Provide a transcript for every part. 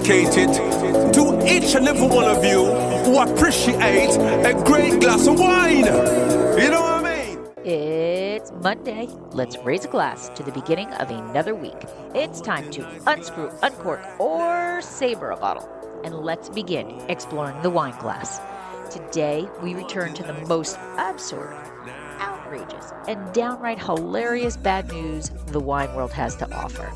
dedicated to each and every one of you who appreciate a great glass of wine. You know what I mean? It's Monday. Let's raise a glass to the beginning of another week. It's time to unscrew, uncork, or saber a bottle. And let's begin exploring the wine glass. Today, we return to the most absurd, outrageous, and downright hilarious bad news the wine world has to offer.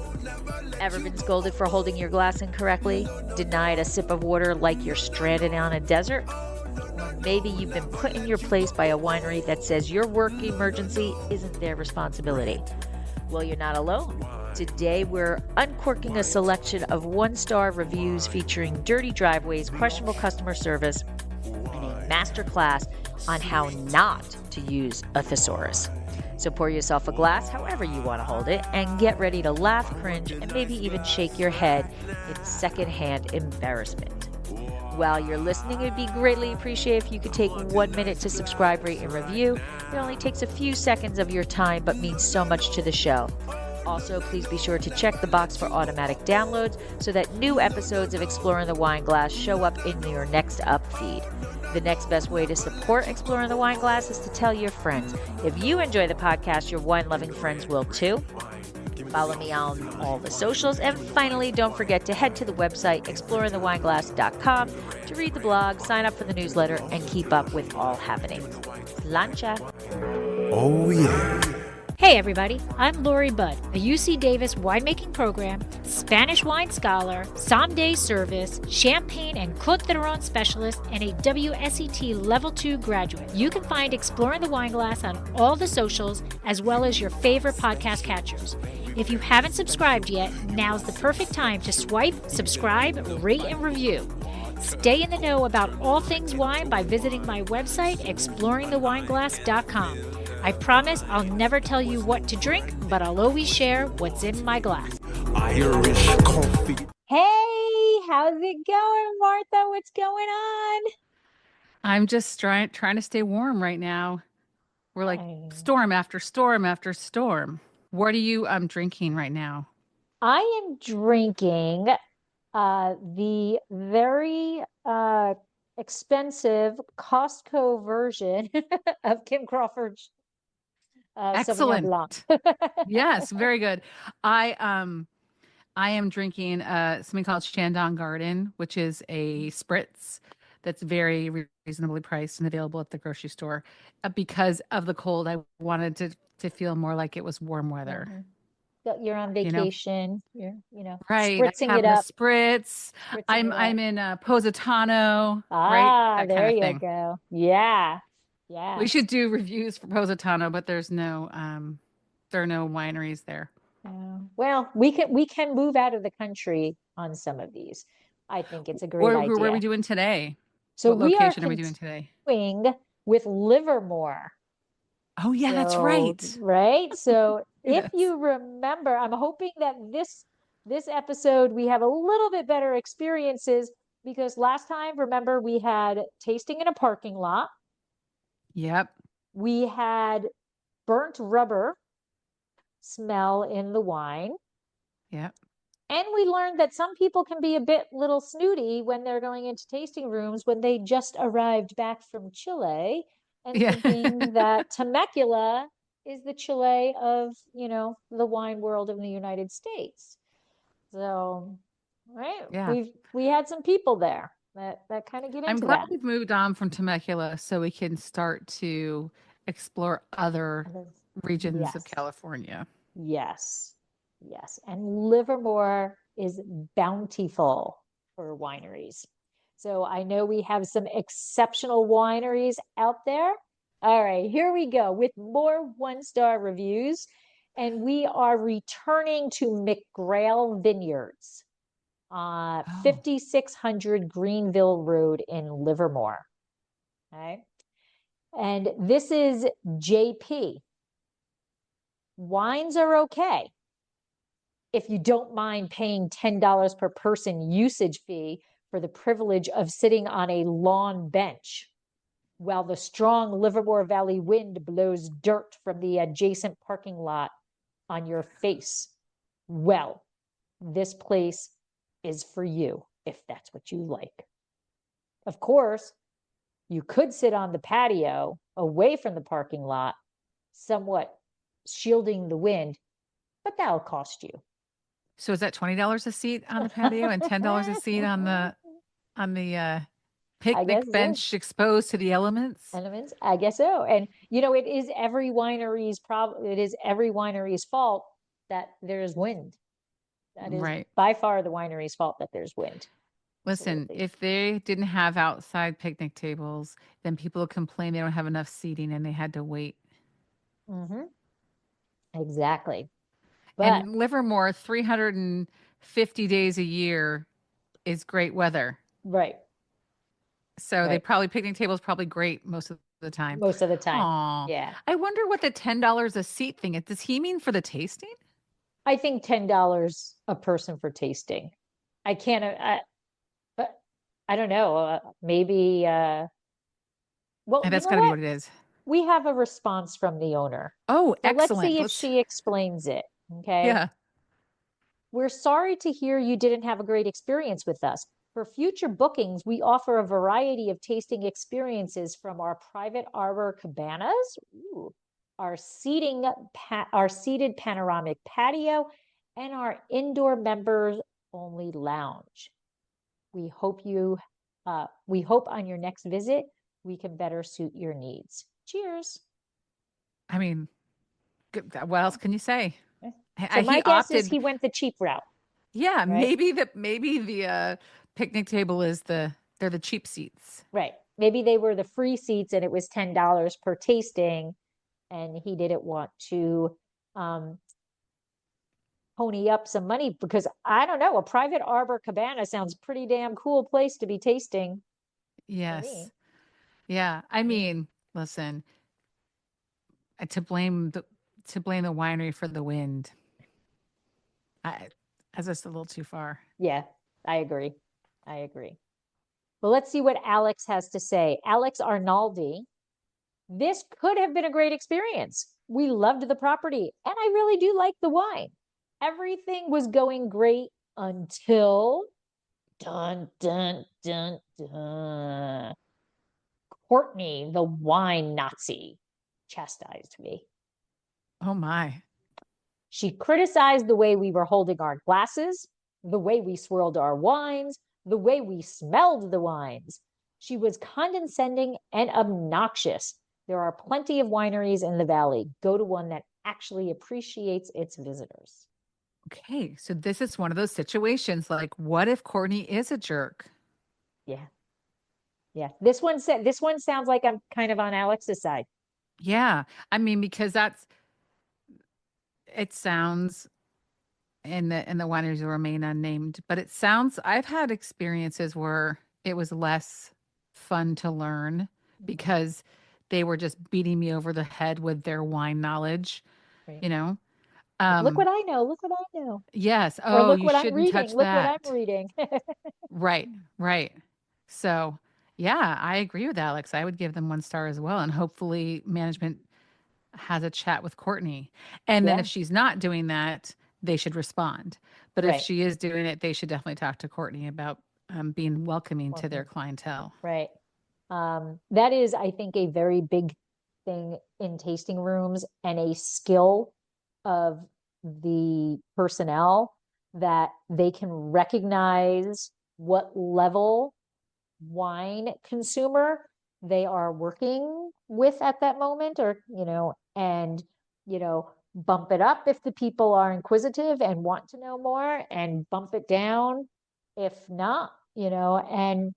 Ever been scolded for holding your glass incorrectly? Denied a sip of water like you're stranded on a desert? Or maybe you've been put in your place by a winery that says your work emergency isn't their responsibility. Well, you're not alone. Today, we're uncorking a selection of one-star reviews featuring dirty driveways, questionable customer service, and a masterclass on how not to use a thesaurus. So pour yourself a glass, however you want to hold it, and get ready to laugh, cringe, and maybe even shake your head in secondhand embarrassment. While you're listening, it'd be greatly appreciated if you could take 1 minute to subscribe, rate, and review. It only takes a few seconds of your time, but means so much to the show. Also, please be sure to check the box for automatic downloads so that new episodes of Exploring the Wine Glass show up in your next up feed. The next best way to support Exploring the Wine Glass is to tell your friends. If you enjoy the podcast, your wine-loving friends will too. Follow me on all the socials. And finally, don't forget to head to the website, exploringthewineglass.com, to read the blog, sign up for the newsletter, and keep up with all happenings. Lancha. Oh, yeah. Hey everybody, I'm Lori Budd, a UC Davis winemaking program, Spanish wine scholar, sommelier service, champagne and Côte d'Aron specialist, and a WSET Level 2 graduate. You can find Exploring the Wine Glass on all the socials, as well as your favorite podcast catchers. If you haven't subscribed yet, now's the perfect time to swipe, subscribe, rate, and review. Stay in the know about all things wine by visiting my website, exploringthewineglass.com. I promise I'll never tell you what to drink, but I'll always share what's in my glass. Irish coffee. Hey, how's it going, Martha? What's going on? I'm just trying to stay warm right now. We're like storm after storm after storm. What are you drinking right now? I am drinking the very expensive Costco version of Kim Crawford's Sauvignon Blanc. Yes, very good. I am drinking something called Shandong Garden, which is a spritz that's very reasonably priced and available at the grocery store. Because of the cold, I wanted to feel more like it was warm weather. Mm-hmm. You're on vacation. You're right, spritzing it up. A spritz. I'm in Positano. Ah, right? there you go. Yeah. Yeah. We should do reviews for Positano, but there are no wineries there. Well, we can move out of the country on some of these. I think it's a great idea. Where are we doing today? So what location are we doing today? With Livermore. Oh yeah, that's right. Right. So yes. If you remember, I'm hoping that this episode we have a little bit better experiences, because last time, remember, we had tasting in a parking lot. Yep. We had burnt rubber smell in the wine. Yep. And we learned that some people can be a bit little snooty when they're going into tasting rooms when they just arrived back from Chile and thinking that Temecula is the Chile of, the wine world in the United States. So, right? Yeah. We had some people there that kind of get into that. I'm glad we've moved on from Temecula so we can start to explore other regions of California. Yes. Yes. And Livermore is bountiful for wineries. So I know we have some exceptional wineries out there. All right, here we go with more one-star reviews. And we are returning to McGrail Vineyards, 5600 Greenville Road in Livermore. Okay. And this is JP. Wines are okay if you don't mind paying $10 per person usage fee for the privilege of sitting on a lawn bench while the strong Livermore Valley wind blows dirt from the adjacent parking lot on your face. Well, this place is for you. if that's what you like. Of course, you could sit on the patio away from the parking lot, somewhat shielding the wind, but that'll cost you. So is that $20 a seat on the patio and $10 a seat on the I guess picnic so. bench exposed to the elements? Elements, I guess so. And it is every winery's problem. It is every winery's fault that there's wind. That is Right. by far the winery's fault that there's wind. Listen, Absolutely. if they didn't have outside picnic tables, then people would complain they don't have enough seating and they had to wait. Mm-hmm. Exactly. But And Livermore, 350 days a year is great weather. right, So they right. picnic tables probably great most of the time. Most of the time. Aw. Yeah. I wonder what the $10 a seat thing is. Does he mean for the tasting? I think $10 a person for tasting. I can't, but I don't know. Maybe, well, And you that's know gotta be what? what it is. We have a response from the owner. Oh, So let's excellent. see if she explains it. Okay. Yeah. We're sorry to hear you didn't have a great experience with us. For future bookings, we offer a variety of tasting experiences from our private arbor cabanas, our our seated panoramic patio, and our indoor members only lounge. We hope on your next visit we can better suit your needs. Cheers. I mean, what else can you say? So my He guess is opted. he went the cheap route, Yeah, right? maybe the picnic table is they're the cheap seats. Right. Maybe they were the free seats and it was $10 per tasting, and he didn't want to um, pony up some money because I don't know, a private arbor cabana sounds pretty damn cool place to be tasting to me. Yes. Yeah. I Mm. mean, listen, to blame the winery for the wind. I That's just a little too far. Yeah, I agree. I agree. Well, let's see what Alex has to say. Alex Arnaldi. This could have been a great experience. We loved the property, and I really do like the wine. Everything was going great until dun dun dun dun. Courtney, the wine Nazi, chastised me. Oh my. She criticized the way we were holding our glasses, the way we swirled our wines, the way we smelled the wines. She was condescending and obnoxious. There are plenty of wineries in the valley. Go to one that actually appreciates its visitors. Okay, so this is one of those situations like, what if Courtney is a jerk? Yeah. Yeah. This one sounds like I'm kind of on Alex's side. Yeah. I mean, because it sounds, and the wineries will remain unnamed, but it sounds, I've had experiences where it was less fun to learn because they were just beating me over the head with their wine knowledge, Right. you know? Look what I know. Look what I know. Yes. Or Oh, look you what I'm shouldn't reading. touch Look what I'm that. reading. Right, right. So, yeah, I agree with Alex. I would give them 1 star as well. And hopefully management has a chat with Courtney. And then Yeah. if she's not doing that, they should respond. But if Right. she is doing it, they should definitely talk to Courtney about being welcoming to their clientele. Right. That is, I think, a very big thing in tasting rooms and a skill of the personnel that they can recognize what level wine consumer they are working with at that moment, or and bump it up if the people are inquisitive and want to know more, and bump it down if not, and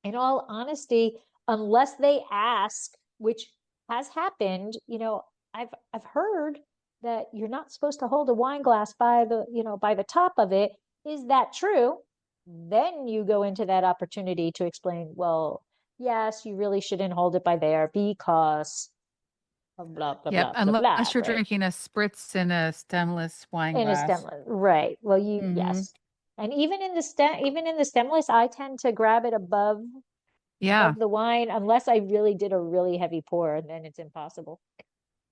in all honesty, unless they ask, which has happened, I've heard that you're not supposed to hold a wine glass by the top of it. Is that true? Then you go into that opportunity to explain, well, yes, you really shouldn't hold it by there because blah blah Yep, blah blah blah, unless you're right? drinking a spritz in a stemless wine In a glass. stemless, right? Well, Hmm. yes, and even in the stemless, I tend to grab it above Yeah, the wine unless I really did a really heavy pour, and then it's impossible.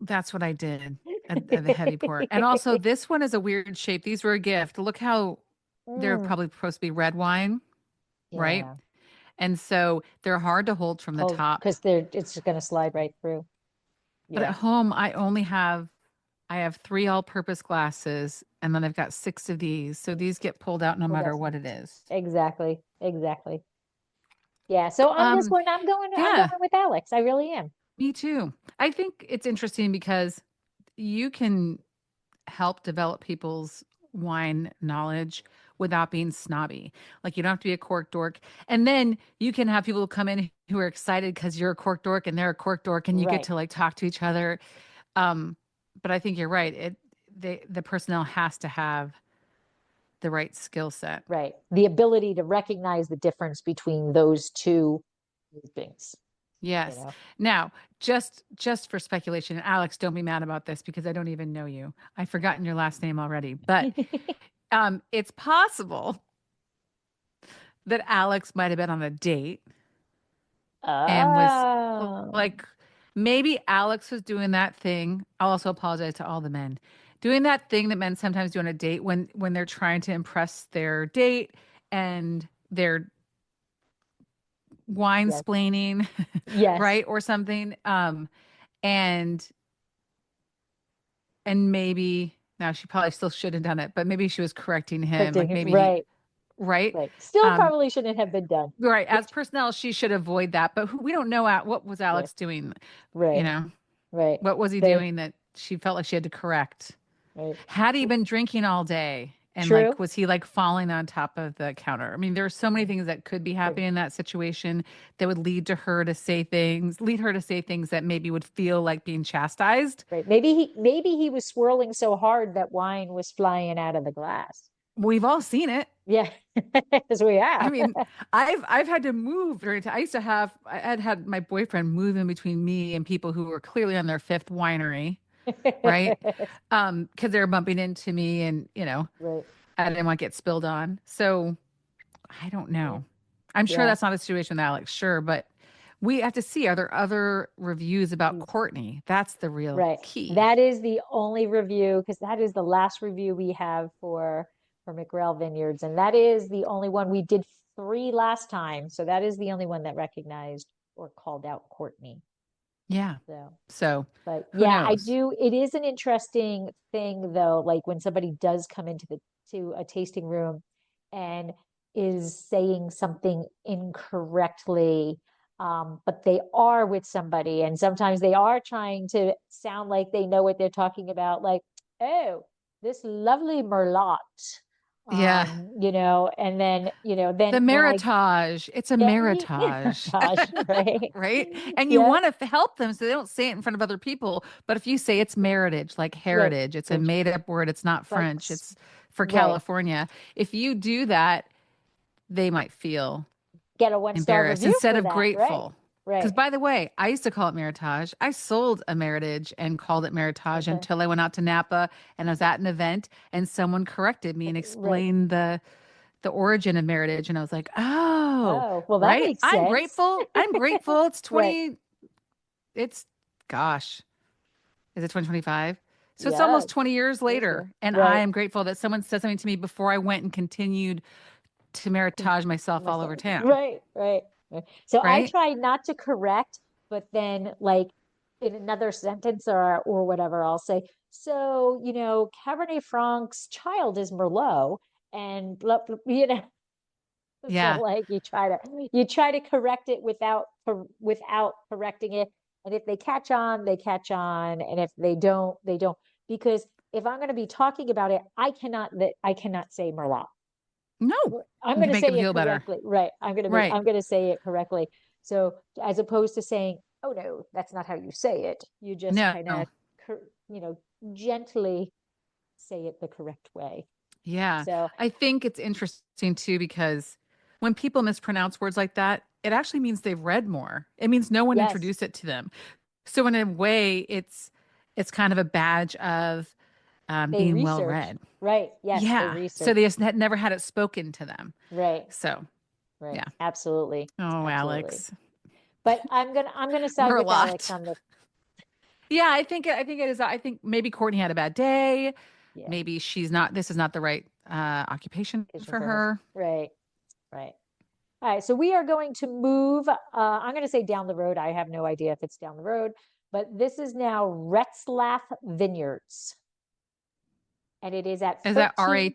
that's what I did. The heavy pour. And also, this one is a weird shape. These were a gift. Look how they're Mm, probably supposed to be red wine. right? Yeah. And so they're hard to hold from the Hold, top. because it's going to slide right through. But at Yeah. home, I have 3 all-purpose glasses, and then I've got 6 of these. So these get pulled out no Well, matter that's what it is. exactly. Exactly. Yeah. So on this Um, one, I'm yeah, going with Alex. I really am. me too. I think it's interesting because you can help develop people's wine knowledge without being snobby. Like you don't have to be a cork dork. And then you can have people come in who are excited because you're a cork dork and they're a cork dork and you get Right. to like talk to each other. Um, but I think you're right. The personnel has to have the right skill set. Right. The ability to recognize the difference between those two groupings, you Yes. know. Now, just for speculation, and Alex, don't be mad about this because I don't even know you. I've forgotten your last name already, but it's possible that Alex might have been on a date and was Oh, like, maybe Alex was doing that thing. I'll also apologize to all the men. Doing that thing that men sometimes do on a date when they're trying to impress their date and they're wine yes. splaining, Yes. right? Or something. And maybe now she probably still should have done it, but maybe she was correcting him. Like Correcting it. maybe he, Right. right? Right. Still Um, probably shouldn't have been done. right. Which, As personnel, she should avoid that. But we don't know what was right. Alex doing. You Right. know, Right. what was he They, doing that she felt like she had to correct? right. Had he been drinking all day? And True. like, was he like falling on top of the counter? I mean, there are so many things that could be True. happening in that situation that would lead her to say things that maybe would feel like being chastised. Right. Maybe he was swirling so hard that wine was flying out of the glass. We've all seen it. Yeah. As we I have. mean, I've had to move during I used to have I had my boyfriend move in between me and people who were clearly on their 5th winery, right? Because they were bumping into me and, Right. I didn't want to get spilled on. So I don't Right. know. I'm sure Yeah. that's not a situation with Alex, sure, but we have to see, are there other reviews about Courtney? That's the real Right. key. That is the only review because that is the last review we have for McRail Vineyards, and that is the only one. We did 3 last time, so that is the only one that recognized or called out Courtney. Yeah. So, So but who yeah, I knows? do. It is an interesting thing though, like when somebody does come into the to a tasting room and is saying something incorrectly, but they are with somebody, and sometimes they are trying to sound like they know what they're talking about, like, oh, this lovely merlot, Yeah. and then, The then when I meritage. It's a yeah, meritage. gosh, right, Right? And you yeah, want to help them so they don't say it in front of other people. But if you say it's meritage, like right, heritage, it's a right, made up word, it's not like, French, it's for right. California. If you do that, they might feel Get a 1-star embarrassed review instead for of that. Right. grateful. Because, Right. by the way, I used to call it meritage. I sold a meritage and called it meritage Okay. until I went out to Napa and I was at an event and someone corrected me and Right. explained the origin of meritage, and I was like, oh, Oh, well, that right. makes sense. I'm grateful. It's Right. 20. It's gosh, is it 2025? So it's Yeah. almost 20 years later, and I Right. am grateful that someone said something to me before I went and continued to meritage myself all over Myself. town. Right. Right. Right. So I Right? try not to correct, but then like in another sentence or whatever, I'll say, so, Cabernet Franc's child is Merlot and so Yeah. like you try to correct it without correcting it. And if they catch on, they catch on. And if they don't, they don't. Because if I'm going to be talking about it, I cannot say Merlot. No, I'm to going to make them say it feel better. correctly. Right. Right. I'm going to say it correctly. So as opposed to saying, oh no, that's not how you say it. You just No. kind of, you know, gently say it the correct way. Yeah. So I think it's interesting too because when people mispronounce words like that, it actually means they've read more. It means no one yes, introduced it to them. So in a way, it's kind of a badge of they being well researched. read. Right. Yes, they Yeah. So researched. they just had never had it spoken to them. Right. So Right. yeah. Absolutely. Oh, Absolutely. Alex. But I'm gonna side with Alex Merlot. on this. Yeah, I think it is. I think maybe Courtney had a bad day. Yeah. Maybe she's not. This is not the right occupation Vision for for her. her. Right. Right. All right, so we are going to move. I'm going to say down the road. I have no idea if it's down the road, but this is now Retzlaff Vineyards, and it is at Is that 13.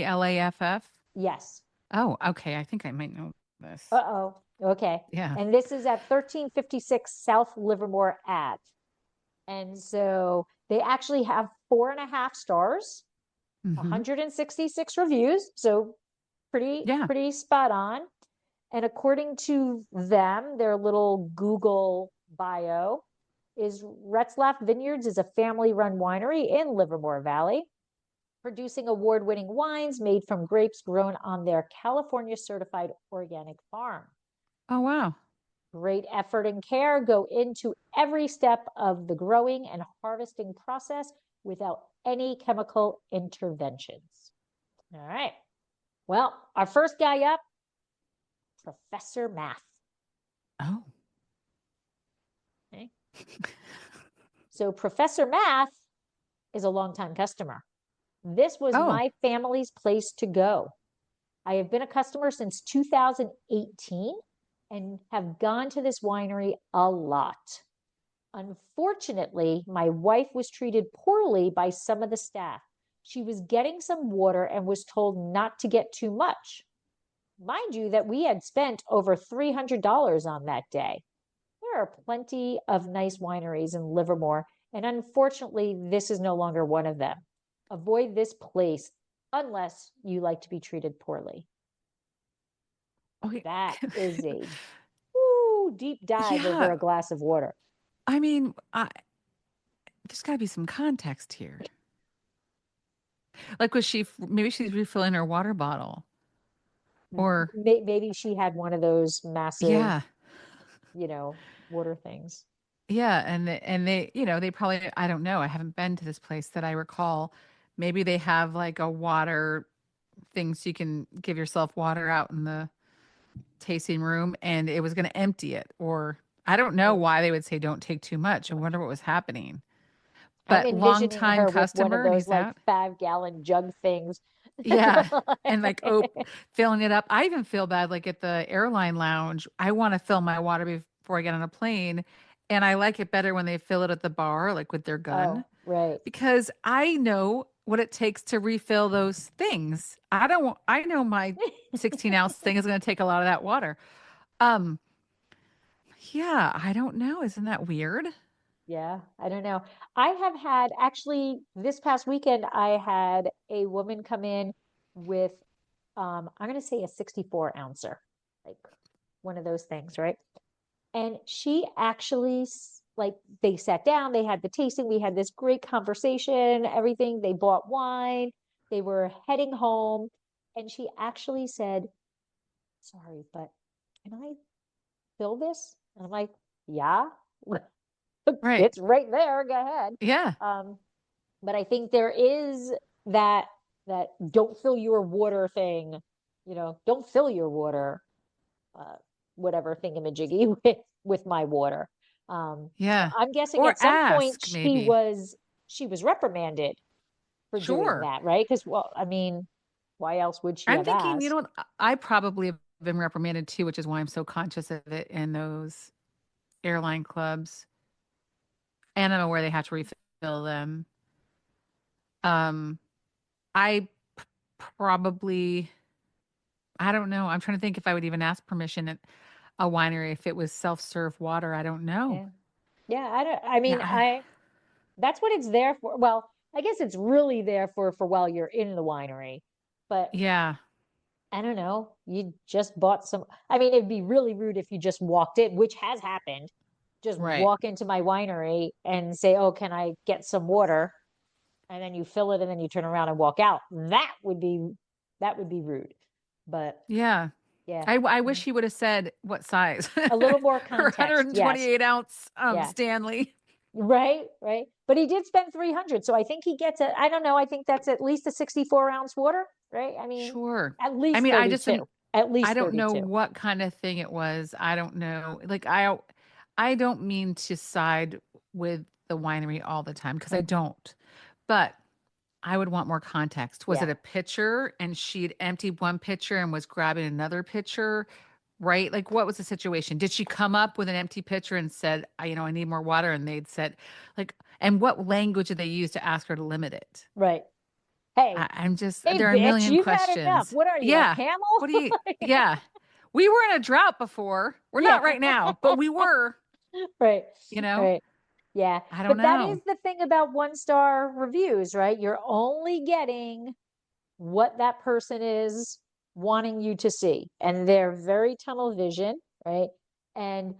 Ratzlaff? Yes. Oh, okay. I think I might know this. Uh-oh. Okay. Yeah. And this is at 1356 South Livermore Ave. And so they actually have 4.5 stars, Hmm. 166 reviews. So Yeah. pretty spot on. And according to them, their little Google bio is Retzlaff Vineyards is a family-run winery in Livermore Valley, producing award-winning wines made from grapes grown on their California certified organic farm. Oh, wow. Great effort and care go into every step of the growing and harvesting process without any chemical interventions. All right. Well, our first guy up, Professor Math. Oh. Okay. So Professor Math is a longtime customer. This was Oh. my family's place to go. I have been a customer since 2018 and have gone to this winery a lot. Unfortunately, my wife was treated poorly by some of the staff. She was getting some water and was told not to get too much. Mind you, that we had spent over $300 on that day. There are plenty of nice wineries in Livermore, and unfortunately, this is no longer one of them. Avoid this place unless you like to be treated poorly. Okay. That is a deep dive over Yeah. a glass of water. I mean, there's got to be some context here. Like, maybe she's refilling her water bottle, or Maybe she had one of those massive, yeah, water things. yeah, and they, they probably, I don't know, I haven't been to this place that I recall. Maybe they have like a water thing so you can give yourself water out in the tasting room, and it was going to empty it, or I don't know why they would say don't take too much. I wonder what was happening. I'm But long envisioning time her with one of customer, and those he's like out. 5-gallon jug things. Yeah. And like, filling it up. I even feel bad, like at the airline lounge. I want to fill my water before I get on a plane. And I like it better when they fill it at the bar, like with their gun, Oh, right. because I know what it takes to refill those things. I know my 16-ounce thing is going to take a lot of that water. Um, yeah, I don't know. Isn't that weird? Yeah, I don't know. I have had actually this past weekend, I had a woman come in with, I'm going to say a 64 ouncer, like one of those things, right? And she actually, like, they sat down, they had the tasting, we had this great conversation, everything. They bought wine, they were heading home, and she actually said, "Sorry, but can I fill this?" And I'm like, "Yeah." Right. It's right there. Go ahead. Yeah. But I think there is that don't fill your water thing. Don't fill your water, uh, whatever thingamajiggy with my water. So Yeah. I'm guessing Or at some point ask maybe. she was reprimanded for doing Sure. that, right? Because I mean, why else would she I'm have thinking, asked? what? I probably have been reprimanded too, which is why I'm so conscious of it in those airline clubs. And I'm aware they have to refill them. Um, I probably, I don't know. I'm trying to think if I would even ask permission at a winery if it was self-serve water. I don't know. Yeah, yeah. I Yeah, mean, that's what it's there for. Well, I guess it's really there for while you're in the winery. But yeah, I don't know. You just bought some. I mean, it'd be really rude if you just walked in, which has happened. Just right. walk into my winery and say, "Oh, can I get some water?" And then you fill it and then you turn around and walk out. That would be rude. But Yeah. yeah, I wish he would have said what size. a little more Her context. Yes. 128 ounce Yeah. Stanley. Right, right. But he did spend 300. So I think he gets I don't know, I think that's at least a 64-ounce water, right? I mean, Sure. at I least mean, 32. At I least don't know 32. what kind of thing it was. I don't know. Like I don't mean to side with the winery all the time because I don't. But I would want more context. Was Yeah. it a pitcher and she'd emptied one pitcher and was grabbing another pitcher? right? Like, what was the situation? Did she come up with an empty pitcher and said, I need more water? And they'd said, like, and what language did they use to ask her to limit it? Right. Hey, I'm just, hey, there are a bitch, million you've had enough. questions. What are you, a Yeah. camel? What do you, yeah. We were in a drought before. We're Yeah. not right now, but we were, Right. you know? Right. Yeah. I don't But that is know. the thing about 1-star reviews, right? You're only getting what that person is wanting you to see. And they're very tunnel vision, right? And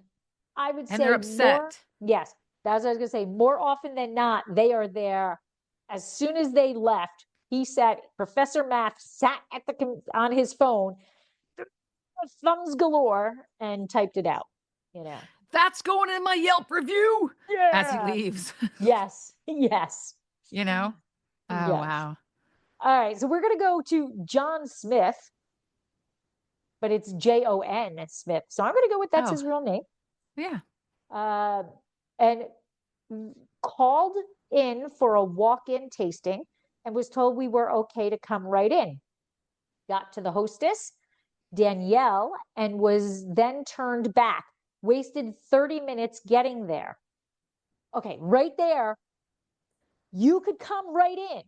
I would And they're say more, upset. yes, that's what I was going to say. More often than not, they are there as soon as they left. Professor Math sat at on his phone, thumbs galore, and typed it out, you know. That's going in my Yelp review as he Yeah. leaves, Yes. Yes. you know? Oh, Yes. wow. All right. So we're going to go to John Smith, but it's Jon Smith. So I'm going to go with that's Oh, his real name. yeah. And called in for a walk-in tasting and was told we were okay to come right in. Got to the hostess, Danielle, and was then turned back. Wasted 30 minutes getting there. Okay, right there, you could come right in.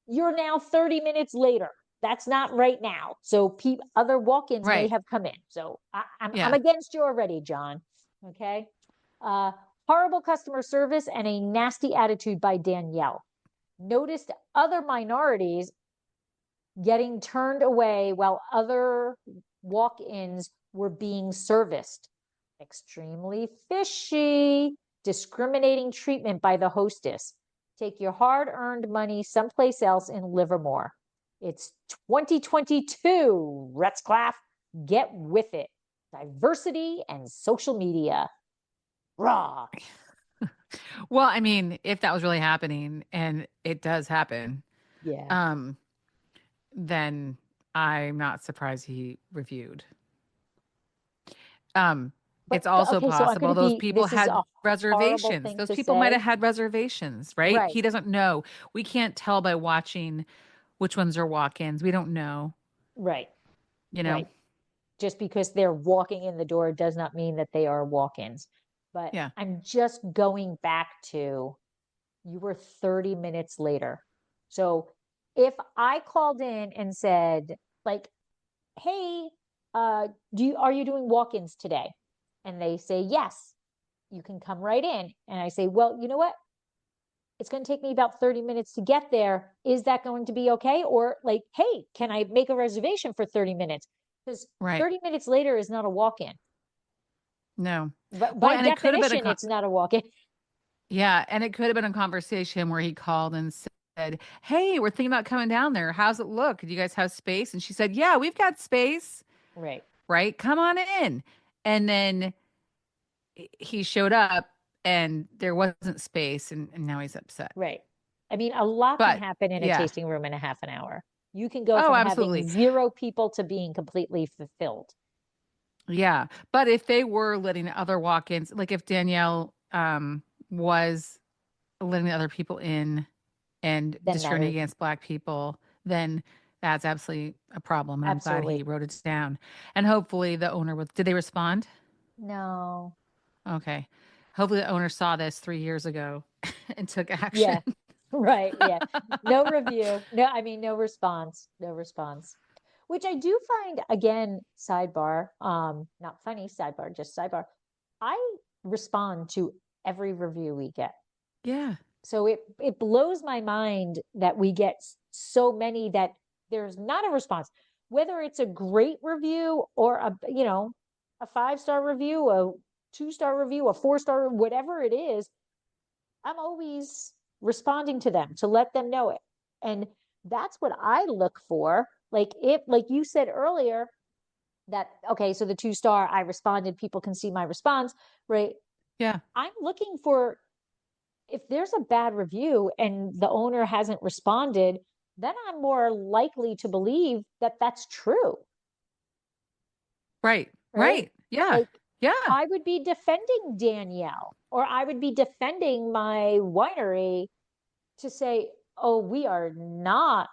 You're now 30 minutes later. That's not right now. So other walk-ins may Right. have come in. So I'm Yeah. against you already, John. Okay. Horrible customer service and a nasty attitude by Danielle. Noticed other minorities getting turned away while other walk-ins were being serviced. Extremely fishy, discriminating treatment by the hostess. Take your hard-earned money someplace else in Livermore. It's 2022, Retzclaff. Get with it. Diversity and social media. Raw. Well, I mean, if that was really happening, and it does happen, Yeah. then I'm not surprised he reviewed. It's also okay, so I'm possible going to those be, people this is had a horrible reservations. thing Those to people might say. have had reservations, right? Right. He doesn't know. We can't tell by watching which ones are walk-ins. We don't know, Right. you know? Right. Just because they're walking in the door does not mean that they are walk-ins. But Yeah. I'm just going back to you were 30 minutes later. So if I called in and said, like, hey, are you doing walk-ins today? And they say, yes, you can come right in. And I say, well, you know what? It's going to take me about 30 minutes to get there. Is that going to be okay? Or like, hey, can I make a reservation for 30 minutes? Because Right. 30 minutes later is not a walk-in. No. But Well, by and it could have been definition, it's not a walk-in. yeah, and it could have been a conversation where he called and said, "Hey, we're thinking about coming down there. How's it look? Do you guys have space?" And she said, "Yeah, we've got space." Right. Right? Come on in. And then he showed up and there wasn't space and now he's upset. Right. I mean, a lot can But happen in a yeah. tasting room in a half an hour. You can go Oh, from absolutely. having 0 people to being completely fulfilled. Yeah. But if they were letting other walk-ins, like if Danielle was letting other people in and Then that discriminating is against Black people, then that's absolutely a problem. And I'm glad absolutely he wrote it down. And hopefully the owner did they respond? no. Okay. Hopefully the owner saw this 3 years ago and took action. Yeah. Right. Yeah. No review. No, I mean, no response. No response. Which I do find, again, sidebar, not funny, sidebar, just sidebar. I respond to every review we get. Yeah. So it blows my mind that we get so many that there's not a response. Whether it's a great review or a 5-star review, a 2-star review, a 4-star, whatever it is, I'm always responding to them to let them know it. And that's what I look for. Like you said earlier, that okay, so the 2-star, I responded, people can see my response, right? Yeah. I'm looking for, if there's a bad review and the owner hasn't responded, then I'm more likely to believe that that's true. Right. Right. Yeah. Like, yeah. I would be defending Danielle, or I would be defending my winery to say, oh, we are not,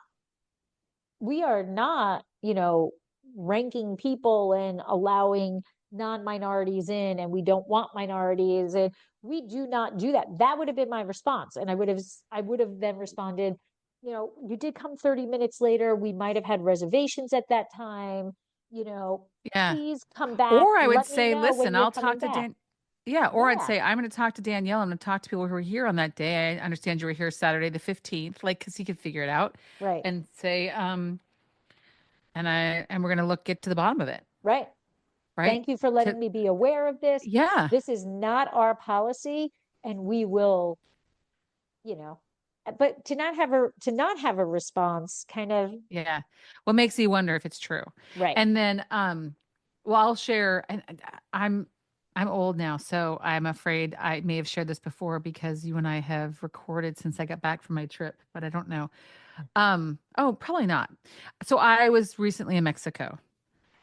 ranking people and allowing non-minorities in, and we don't want minorities, and we do not do that. That would have been my response. And I would have then responded, you did come 30 minutes later. We might have had reservations at that time. Yeah. Please come back. Or I would Let me say, know when listen, you're I'll coming talk to back. Dan. Yeah. Or I'd Yeah. say, I'm going to talk to Danielle. I'm going to talk to people who were here on that day. I understand you were here Saturday the 15th, like, because he could figure it out. Right. And say, and we're going to get to the bottom of it. Right. Right. Thank you for letting me be aware of this. Yeah. This is not our policy, and we will, but to not have a response kind of. Yeah. What makes you wonder if it's true. Right. And then, well, I'll share, and I'm old now, so I'm afraid I may have shared this before because you and I have recorded since I got back from my trip, but I don't know. Oh, probably not. So I was recently in Mexico,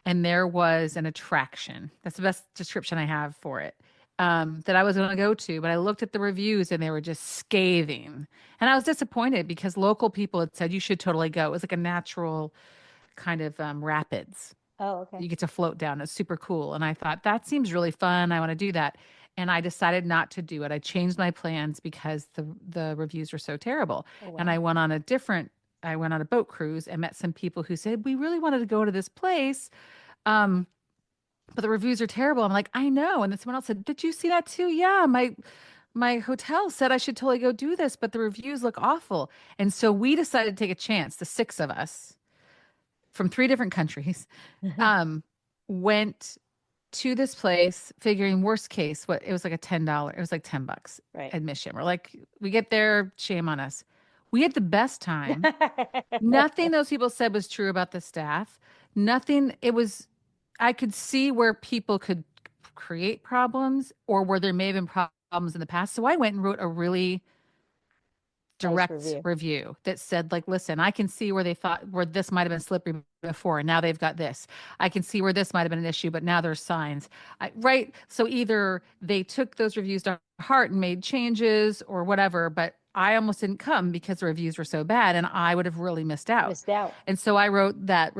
and there was an attraction. That's the best description I have for it. That I was going to go to, but I looked at the reviews and they were just scathing. And I was disappointed because local people had said you should totally go. It was like a natural kind of rapids. Oh, okay. You get to float down. It's super cool. And I thought that seems really fun. I want to do that. And I decided not to do it. I changed my plans because the reviews were so terrible. Oh, wow. And I went on a boat cruise and met some people who said, we really wanted to go to this place. But the reviews are terrible. I'm like, I know. And then someone else said, did you see that too? Yeah. My hotel said I should totally go do this, but the reviews look awful. And so we decided to take a chance. The 6 of us from 3 different countries, went to this place figuring worst case, it was like it was like $10 admission. We're like, we get there, shame on us. We had the best time. Nothing those people said was true about the staff. Nothing. I could see where people could create problems or where there may have been problems in the past. So I went and wrote a really direct review that said, like, listen, I can see where this might have been slippery before, and now they've got this. I can see where this might have been an issue, but now there's signs. Right. So either they took those reviews to heart and made changes or whatever, but I almost didn't come because the reviews were so bad and I would have really missed out. And so I wrote that.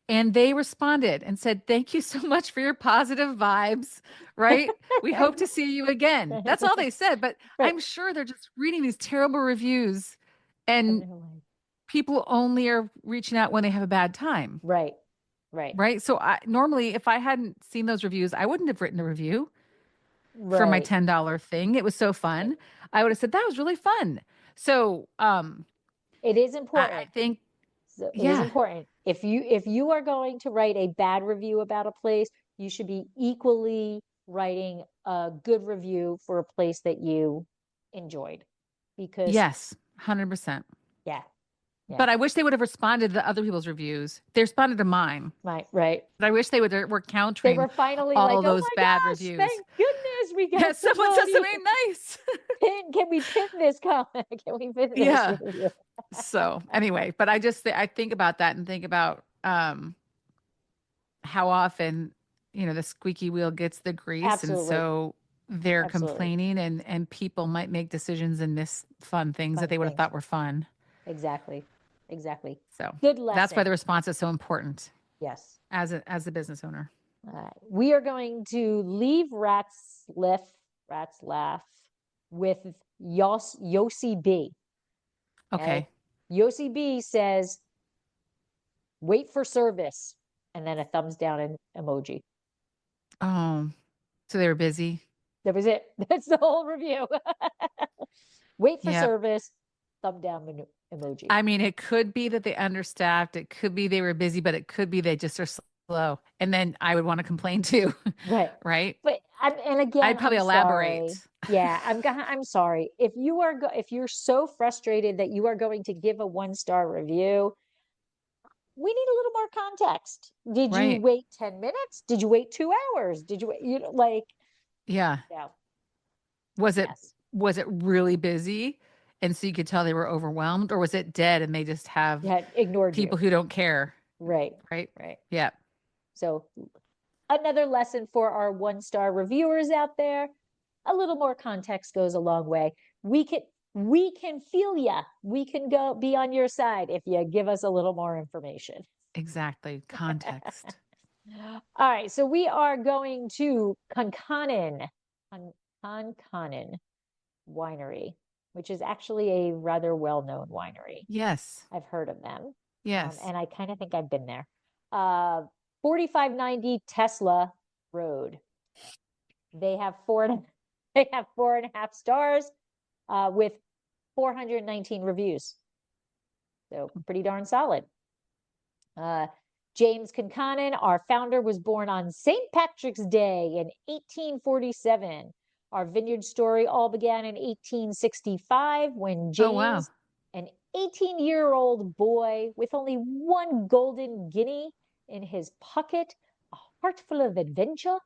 And they responded and said, thank you so much for your positive vibes, right? We hope to see you again. That's all they said. But I'm sure they're just reading these terrible reviews and people only are reaching out when they have a bad time. Right. So normally, if I hadn't seen those reviews, I wouldn't have written a review for my $10 thing. It was so fun. I would have said, that was really fun. So it is important. I think it is important. If you are going to write a bad review about a place, you should be equally writing a good review for a place that you enjoyed. Because yes, 100%. Yeah. But I wish they would have responded to other people's reviews. They responded to mine. Right. But I wish they were countering. They were finally all like, those bad gosh, reviews. Thank goodness we got someone said something nice. Can we pin this comment? Can we pin this review? So anyway, but I think about that and think about how often, the squeaky wheel gets the grease. Absolutely. And so they're complaining and people might make decisions and miss fun things that they would have thought were fun. Exactly. So good lesson. That's why the response is so important. Yes. As a business owner. We are going to leave Rats Laugh with Yossi B. Okay. Yossi B says, wait for service, and then a thumbs down emoji. Oh, so they were busy. That was it. That's the whole review. Wait for service, thumb down emoji. I mean, it could be that they understaffed. It could be they were busy, but it could be they just are slow. And then I would want to complain too. Right. But again, I'd probably elaborate. Sorry. Yeah, I'm sorry. If you're so frustrated that you are going to give a 1-star review, we need a little more context. Did you wait 10 minutes? Did you wait 2 hours? Did you Yeah. Was it really busy? And so you could tell they were overwhelmed, or was it dead and they just have ignored people who don't care? Right. Yeah. So another lesson for our 1-star reviewers out there, a little more context goes a long way. We can feel ya. We can be on your side if you give us a little more information. Exactly. Context. All right, so we are going to Concanen Winery, which is actually a rather well-known winery. Yes. I've heard of them. Yes. And I kind of think I've been there. 4590 Tesla Road. They have they have 4.5 stars with 419 reviews. So pretty darn solid. James Concanen, our founder, was born on St. Patrick's Day in 1847. Our vineyard story all began in 1865 when James, Oh, wow. an 18-year-old boy with only one golden guinea in his pocket, a heart full of adventure,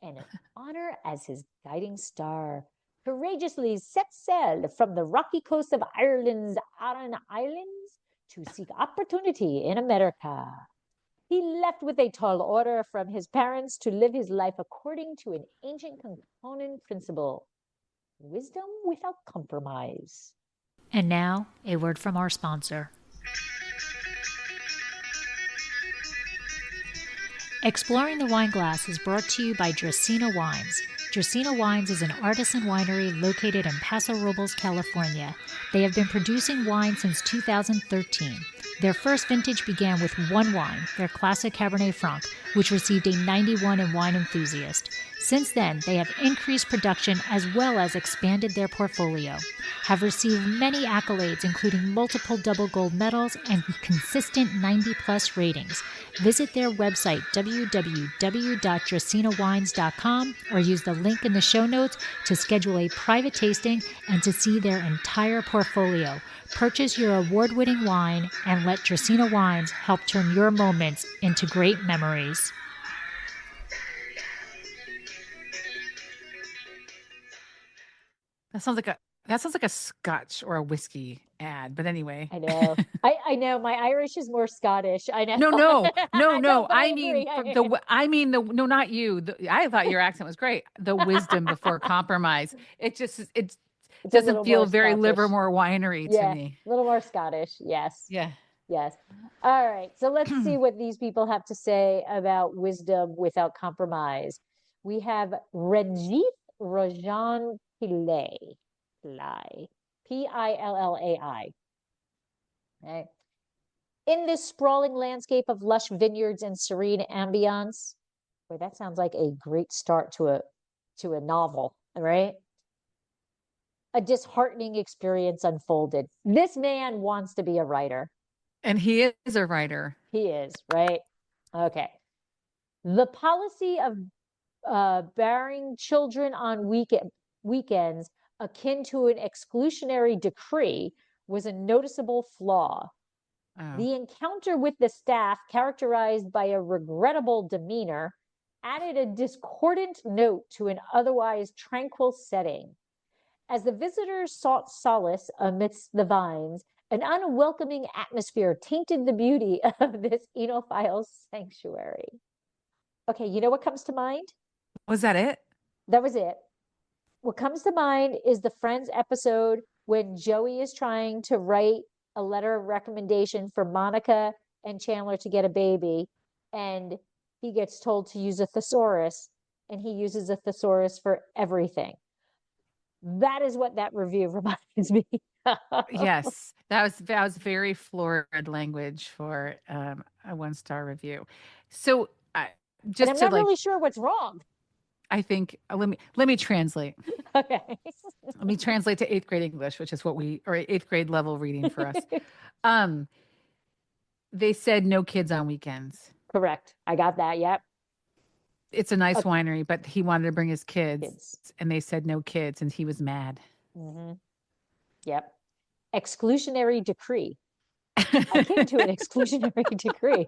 and an honor as his guiding star, courageously set sail from the rocky coast of Ireland's Aran Islands to seek opportunity in America. He left with a tall order from his parents to live his life according to an ancient component principle: wisdom without compromise. And now, a word from our sponsor. Exploring the Wine Glass is brought to you by Dracaena Wines. Dracaena Wines is an artisan winery located in Paso Robles, California. They have been producing wine since 2013. Their first vintage began with one wine, their classic Cabernet Franc, which received a 91 in Wine Enthusiast. Since then, they have increased production as well as expanded their portfolio, have received many accolades including multiple double gold medals and consistent 90-plus ratings. Visit their website www.dracaenawines.com or use the link in the show notes to schedule a private tasting and to see their entire portfolio. Purchase your award-winning wine and let Dracaena Wines help turn your moments into great memories. That sounds like a Scotch or a whiskey ad, but anyway. I know. I know. My Irish is more Scottish. I know. No. but I agree. mean no, not you. I thought your accent was great. The wisdom before compromise. It It's a doesn't little feel more very Scottish. Livermore winery to Yeah, me. a little more Scottish. Yes. Yeah. Yes. All right. So let's see what these people have to say about wisdom without compromise. We have Ranjit Rajan Pillai. Pillai. Okay. In this sprawling landscape of lush vineyards and serene ambience, boy, that sounds like a great start to a novel, right? A disheartening experience unfolded. This man wants to be a writer. And he is a writer. He is, right? Okay. The policy of bearing children on weekends, akin to an exclusionary decree, was a noticeable flaw. Oh. The encounter with the staff, characterized by a regrettable demeanor, added a discordant note to an otherwise tranquil setting. As the visitors sought solace amidst the vines, an unwelcoming atmosphere tainted the beauty of this enophile sanctuary. Okay, you know what comes to mind? Was that it? That was it. What comes to mind is the Friends episode when Joey is trying to write a letter of recommendation for Monica and Chandler to get a baby, and he gets told to use a thesaurus, and he uses a thesaurus for everything. That is what that review reminds me. Yes, that was very florid language for a 1-star review. So and I'm not really sure what's wrong. I think let me translate. Okay. Let me translate to 8th grade English, which is or 8th grade level reading for us. They said no kids on weekends. Correct. I got that. Yep. It's a nice winery, but he wanted to bring his kids, and they said no kids, and he was mad. Mm-hmm. Yep. Exclusionary decree. I came to an exclusionary decree.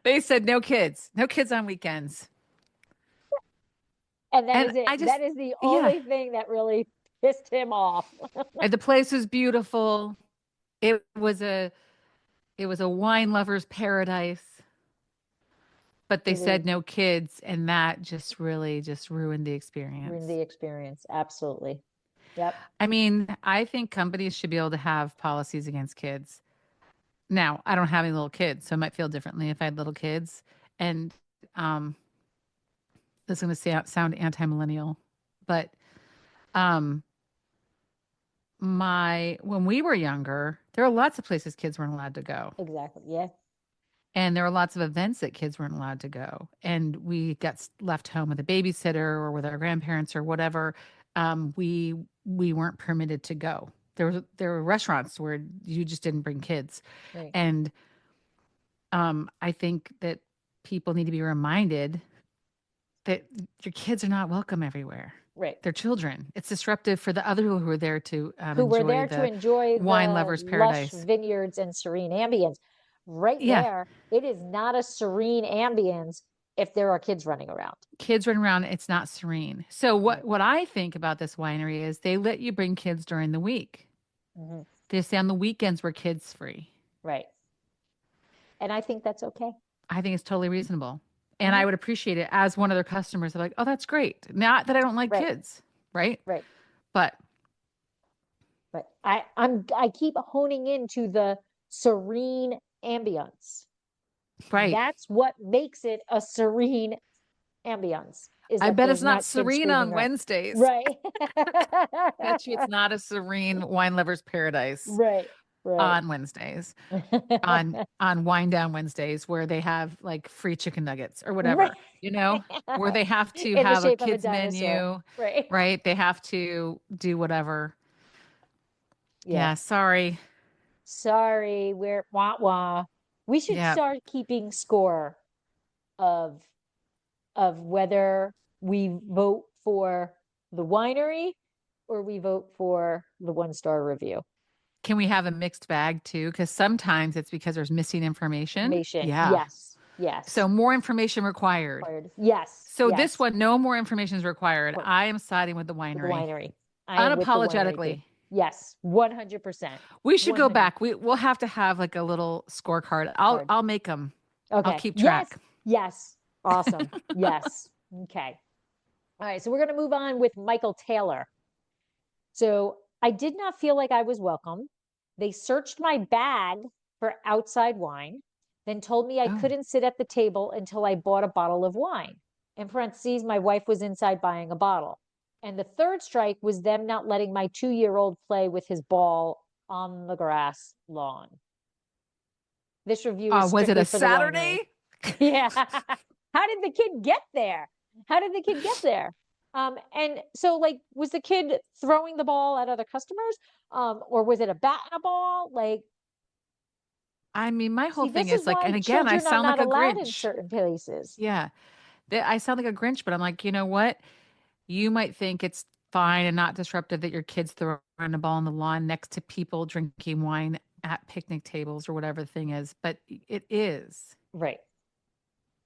They said no kids on weekends. And that is it. That is the only thing that really pissed him off. And the place was beautiful. It was a wine lover's paradise. But they said no kids, and that just really ruined the experience. Ruined the experience. Absolutely. Yep. I mean, I think companies should be able to have policies against kids. Now, I don't have any little kids, so it might feel differently if I had little kids. And um, this is going to sound anti-millennial, but um, when we were younger, there were lots of places kids weren't allowed to go. Exactly. Yeah. And there were lots of events that kids weren't allowed to go. And we got left home with a babysitter or with our grandparents or whatever. We weren't permitted to go. There were restaurants where you just didn't bring kids. Right. And I think that people need to be reminded that your kids are not welcome everywhere. Right. They're children. It's disruptive for the other people who are there to Who were enjoy there to the enjoy wine the lovers lush paradise. vineyards and serene ambience. Right Yeah, there, it is not a serene ambience if there are kids running around. kids run around. It's not serene. So Right. what I think about this winery is they let you bring kids during the week. Mhm. They say on the weekends we're kids free. Right. And I think that's okay. I think it's totally reasonable. And Mhm. I would appreciate it as one of their customers. They're like, oh, that's great. Not that I don't like Right. kids, right? Right. But But I keep honing into the serene ambience. right. That's what makes it a serene ambiance. Is I that bet there's it's not not kids serene screaming on around. Wednesdays. Right. Bet you it's not a serene wine lovers paradise Right. Right. on Wednesdays, on Wine Down Wednesdays, where they have like free chicken nuggets or Right. whatever, where they have to In the have a shape of a kids dinosaur. menu, Right. right? They have to do whatever. Yeah. Yeah, sorry. Sorry, we're wah wah. We should Yeah. start keeping score of whether we vote for the winery or we vote for the 1-star review. Can we have a mixed bag too? Because sometimes it's because there's missing information. Information. Yeah. Yes. Yes. So more information required. Yes. So Yes. this one, no more information is required. For- I am siding with the with the winery. winery. I am with the winery too. Unapologetically. Yes. 100%. We should go 100. back. We'll have to have like a little scorecard. I'll make them. I'll Okay. keep Yes. track. Yes. Awesome. Yes. Okay. All right. So we're going to move on with Michael Taylor. So I did not feel like I was welcome. They searched my bag for outside wine, then told me I Oh. couldn't sit at the table until I bought a bottle of wine. In parentheses, my wife was inside buying a bottle. And the third strike was them not letting my 2-year-old play with his ball on the grass lawn. This review is Was it strictly a for the winery. Saturday? Yeah. How did the kid get there? How did the kid get there? And so like, was the kid throwing the ball at other customers? Or was it a bat and a ball? Like, I mean, my whole see, thing this is like, why and again, I children are sound like not a allowed in Grinch. certain places. Yeah. I sound like a Grinch, but I'm like, you know what? You might think it's fine and not disruptive that your kids throwing a ball on the lawn next to people drinking wine at picnic tables or whatever the thing is, but it is. Right.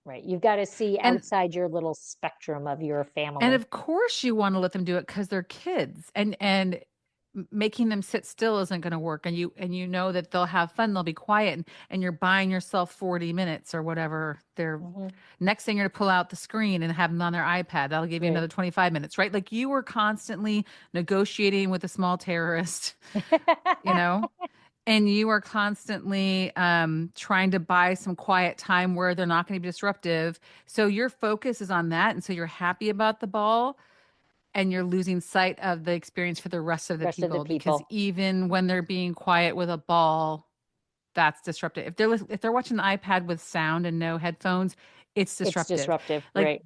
Right. You've got to see And outside your little spectrum of your family. and of course you want to let them do it because they're kids, and making them sit still isn't going to work, and you know that they'll have fun, they'll be quiet, and you're buying yourself 40 minutes or whatever. They're next thing you're to pull out the screen and have them on their iPad. That'll give you Right. another 25 minutes, right? Like you were constantly negotiating with a small terrorist, and you are constantly trying to buy some quiet time where they're not going to be disruptive. So your focus is on that. And so you're happy about the ball and you're losing sight of the experience for the rest of the people. Because even when they're being quiet with a ball, that's disruptive. If they're watching the iPad with sound and no headphones, it's disruptive. It's disruptive, like, right?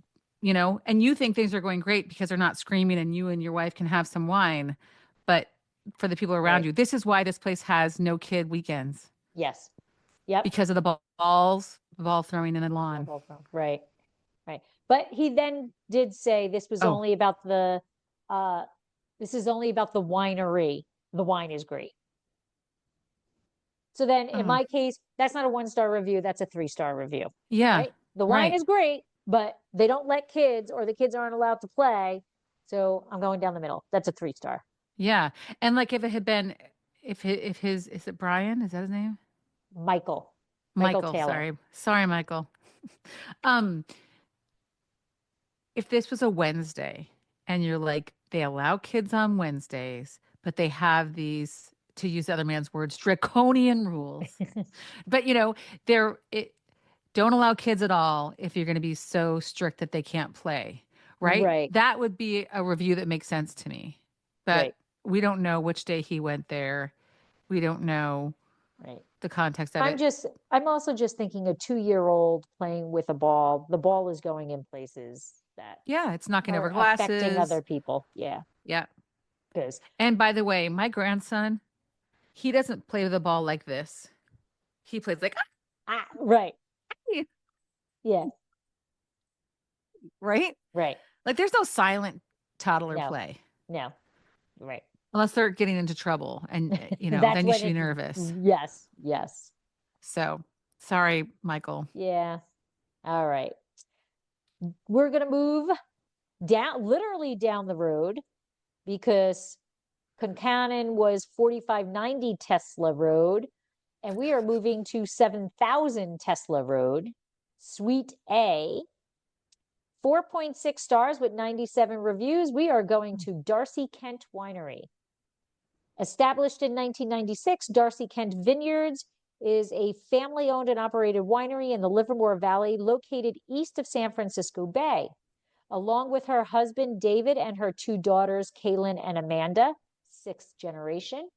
And you think things are going great because they're not screaming and you and your wife can have some wine. But for the people around you, this is why this place has no kid weekends. Yes. Yep. Because of the ball throwing in the lawn. Right. Right. But he then did say this was only about the winery. The wine is great. So then in my case, that's not a 1-star review, that's a 3-star review. Yeah. Right? The wine is great, but they don't let kids, or the kids aren't allowed to play. So I'm going down the middle. That's a 3-star. Yeah. And like if it had been is it Brian? Is that his name? Michael Taylor. Sorry, Michael. If this was a Wednesday and you're like, they allow kids on Wednesdays, but they have these to use the other man's words, draconian rules. But don't allow kids at all if you're going to be so strict that they can't play, right? Right. That would be a review that makes sense to me. But Right. we don't know which day he went there. We don't know Right. the context of it. I'm also just thinking a 2-year-old playing with a ball. The ball is going in places that Yeah, it's knocking over are affecting glasses. other people. Yeah. Yeah. Because And by the way, my grandson, he doesn't play with the ball like this. He plays like, right. "Ah," Yeah. right? Right. Like there's no silent toddler No. play. No. Right. Unless they're getting into trouble and, That's then you when should be nervous. Yes. Yes. So sorry, Michael. Yeah. All right. We're going to move literally down the road, because Concannon was 4590 Tesla Road, and we are moving to 7000 Tesla Road, Suite A. 4.6 stars with 97 reviews. We are going to Darcy Kent Winery. Established in 1996, Darcy Kent Vineyards is a family-owned and operated winery in the Livermore Valley, located east of San Francisco Bay. Along with her husband, David, and her 2 daughters, Kaylin and Amanda, 6th generation,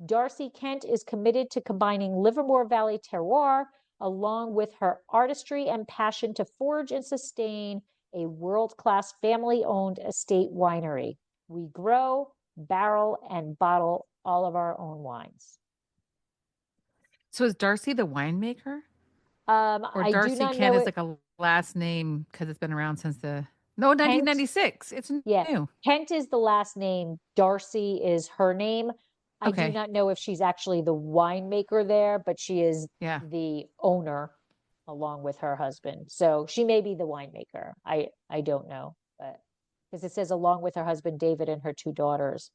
Darcy Kent is committed to combining Livermore Valley terroir along with her artistry and passion to forge and sustain a world-class family-owned estate winery. We grow, barrel, and bottle all of our own wines. So is Darcy the winemaker? Or I do Darcy not Kent know is it. like a last name because it's been around since 1996. It's Yeah. new. Kent is the last name. Darcy is her name. I do Okay. not know if she's actually the winemaker there, but she is Yeah. the owner along with her husband. So she may be the winemaker. I don't know, but because it says along with her husband, David, and her 2 daughters.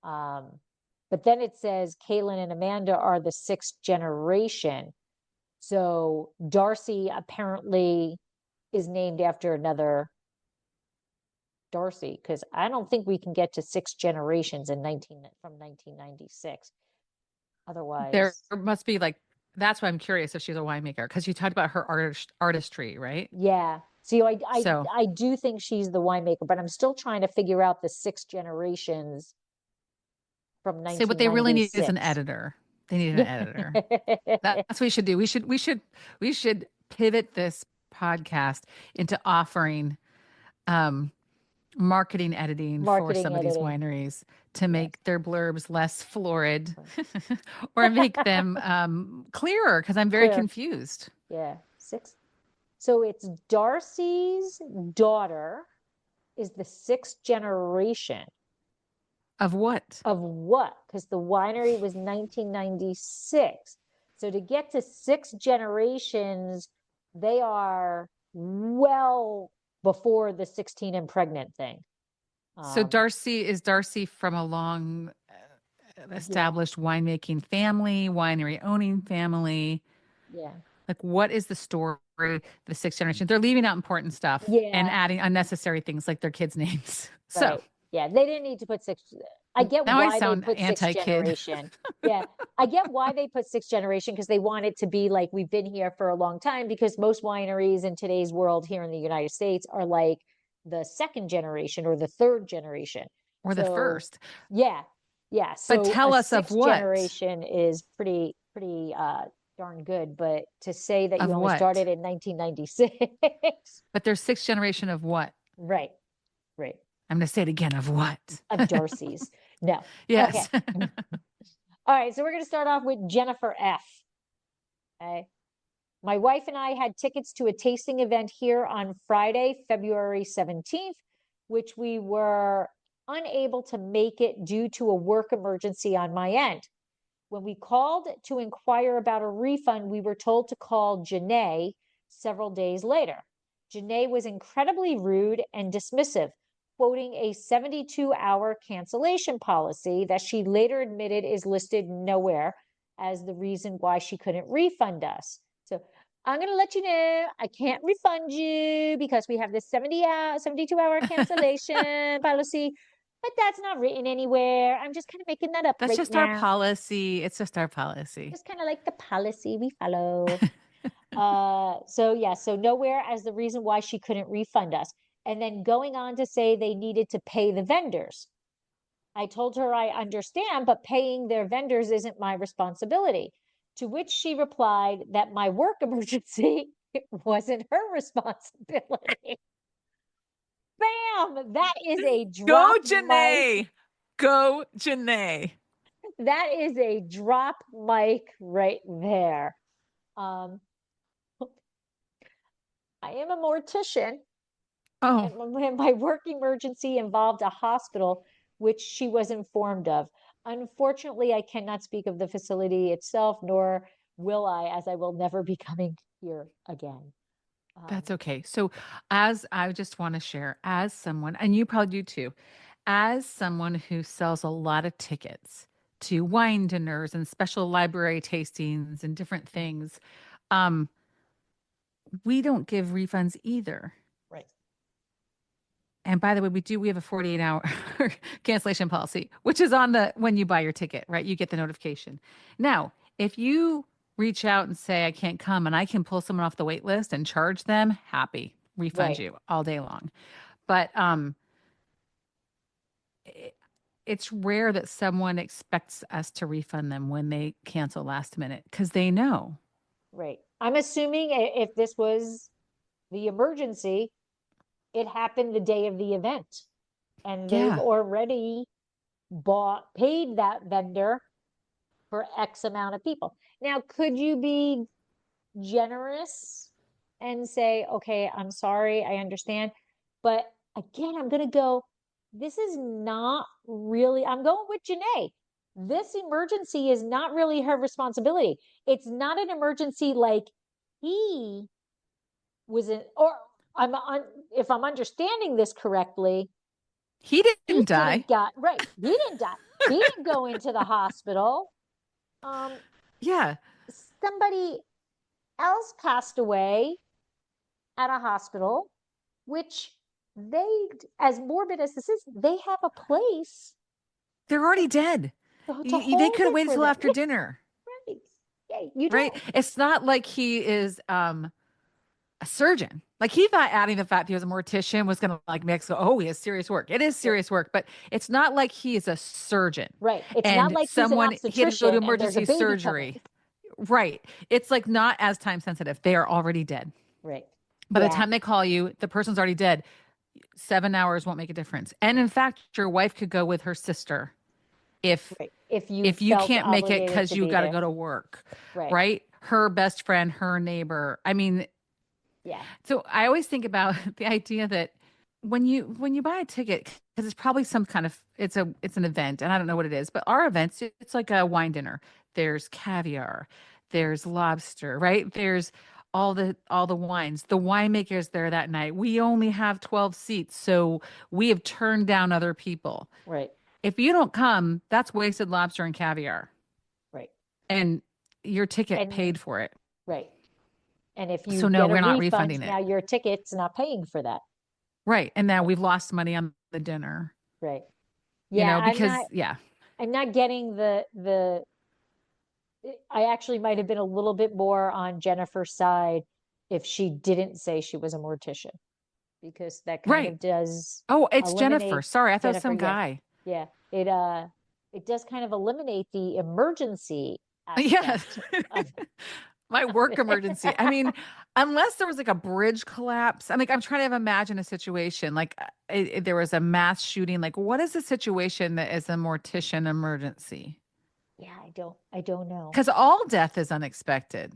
But then it says Kaylin and Amanda are the 6th generation. So Darcy apparently is named after another Darcy, because I don't think we can get to 6 generations from 1996. Otherwise, There must be that's why I'm curious if she's a winemaker, because you talked about her artistry, right? yeah. See, So I do think she's the winemaker, but I'm still trying to figure out the 6 generations from so what they really need is an 1996. editor. They need an editor. That's what we should do. We should pivot this podcast into offering marketing editing for some of these editing. wineries to make their blurbs less florid or make them clearer, because I'm very Clear. confused. Yeah, 6. So it's Darcy's daughter is the 6th generation. Of what? Of what? Because the winery was 1996. So to get to 6 generations, they are well before the 16 and pregnant thing. So is Darcy from a long established winemaking family, winery owning family? Yeah. Like, what is the story? The 6th generation. They're leaving out important stuff and adding unnecessary things like their kids' names. Right. So yeah, they didn't need to put 6. I get now why I sound they put 6th anti-kid. generation. Yeah, I get why they put 6th generation, because they want it to be like we've been here for a long time, because most wineries in today's world here in the United States are like the 2nd generation or the 3rd generation. Or the first. Yeah. Yeah. So but tell us of what generation is pretty darn good. But to say that of you only what? started in 1996. But there's 6th generation of what? Right. Right. I'm going to say it again. Of what? Of Darcy's. No. Yes. Okay. All right. So we're going to start off with Jennifer F. Okay. My wife and I had tickets to a tasting event here on Friday, February 17th, which we were unable to make it due to a work emergency on my end. When we called to inquire about a refund, we were told to call Janae several days later. Janae was incredibly rude and dismissive, quoting a 72-hour cancellation policy that she later admitted is listed nowhere as the reason why she couldn't refund us. So I'm going to let you know I can't refund you because we have this 72-hour cancellation policy. but that's not written anywhere. I'm just kind of making that up That's right just our now. policy. It's just our policy. Just kind of like the policy we follow. So yeah, so nowhere as the reason why she couldn't refund us. And then going on to say they needed to pay the vendors. I told her I understand, but paying their vendors isn't my responsibility. To which she replied that my work emergency wasn't her responsibility. Bam! That is a Go, drop mic. Janae. Go, Janae. That is a drop mic right there. Um, I am a mortician, Oh, and my work emergency involved a hospital, which she was informed of. Unfortunately, I cannot speak of the facility itself, nor will I, as I will never be coming here again. that's okay. So, as I just want to share, as someone, and you probably do too, as someone who sells a lot of tickets to wine dinners and special library tastings and different things, um, we don't give refunds either. Right. And by the way, we have a 48-hour cancellation policy, which is on the when you buy your ticket, right? You get the notification. Now, if you reach out and say I can't come and I can pull someone off the wait list and charge them, happy, refund Right. you all day long. But it's rare that someone expects us to refund them when they cancel last minute because they know. Right. I'm assuming if this was the emergency, it happened the day of the event, and they've Yeah. already paid that vendor for X amount of people. Now, could you be generous and say, okay, I'm sorry, I understand. But again, I'm going to go, this is not really, I'm going with Janae. This emergency is not really her responsibility. It's not an emergency like he was in, or if I'm understanding this correctly, He he didn't could die. have got, right, he didn't die. He didn't go into the hospital. Yeah. Somebody else passed away at a hospital, which they, as morbid as this is, they have a place They're already dead. to They hold could have it waited for till them. after dinner. Right. Yeah, you Right? don't. It's not like he is a surgeon. Like he thought adding the fact he was a mortician was gonna like make us go, oh, he has serious work. It is serious work, but it's not like he is a surgeon Right. It's not and like he's an he had to go to obstetrician and there's a emergency baby coming. surgery. Right. It's like not as time sensitive. They are already dead. Right. By the Yeah. time they call you, the person's already dead. 7 hours won't make a difference. And in fact, your wife could go with her sister if Right. If if you felt can't make it obligated because to you be got to there. go to work, Right. right? Her best friend, her neighbor. I mean, Yeah. so I always think about the idea that when you buy a ticket, because it's probably some kind of it's an event, and I don't know what it is, but our events, it's like a wine dinner. There's caviar, there's lobster, right? There's all the wines. The winemaker's there that night. We only have 12 seats, so we have turned down other people. Right. If you don't come, that's wasted lobster and caviar. Right. And your ticket And paid for it. right. And if you So no, get a we're not refund, refunding it. now your ticket's not paying for that. Right. And now we've lost money on the dinner. Right. You Yeah, know, because yeah. I'm not getting the I actually might have been a little bit more on Jennifer's side if she didn't say she was a mortician, because that kind Right. of does Oh, it's Jennifer. eliminate Sorry, I thought it was some Jennifer, guy. yeah. It does kind of eliminate the emergency Yeah. aspect of My work emergency. I mean, unless there was like a bridge collapse. I'm trying to imagine a situation like there was a mass shooting. Like, what is the situation that is a mortician emergency? yeah, I don't know. Because all death is unexpected.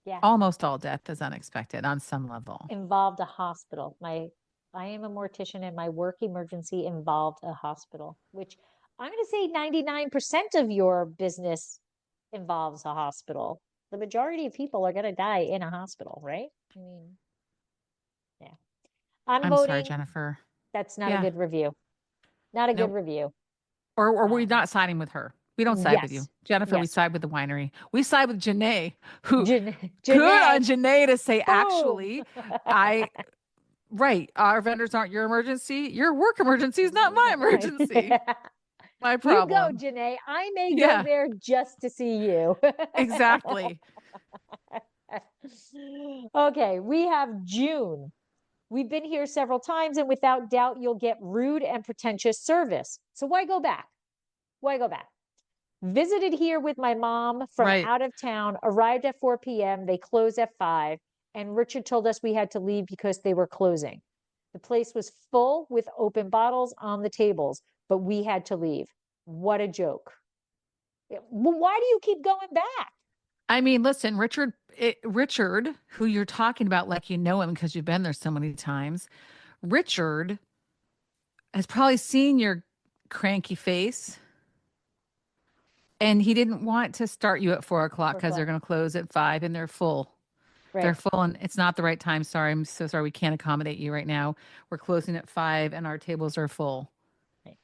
Yeah. Almost all death is unexpected on some level. Involved a hospital. I am a mortician and my work emergency involved a hospital, which I'm going to say 99% of your business involves a hospital. The majority of people are going to die in a hospital, right? I mean, yeah. I'm I'm sorry, voting Jennifer. that's not a Yeah. good review. Not a good Nope. review. Or we're Um, not siding with her. We don't side with you. yes. Jennifer, we Yes. side with the winery. We side with Janae, who Janae. good on Janae to say, Boom. actually, I Right. Our vendors aren't your emergency. Your work emergency is not my emergency. My You go, problem. Janae. I may go Yeah, there just to see you. exactly. Okay, we have June. We've been here several times, and without doubt, you'll get rude and pretentious service. So why go back? Why go back? Visited here with my mom from Right. out of town, arrived at 4 p.m. They close at 5, and Richard told us we had to leave because they were closing. The place was full with open bottles on the tables, but we had to leave. What a joke. Well, why do you keep going back? I mean, listen, Richard, who you're talking about, like you know him because you've been there so many times. Richard has probably seen your cranky face, and he didn't want to start you at 4 o'clock 4 because they're o'clock. going to close at 5, and they're full. They're Right. full, and it's not the right time. Sorry, I'm so sorry. We can't accommodate you right now. We're closing at 5, and our tables are full. Right.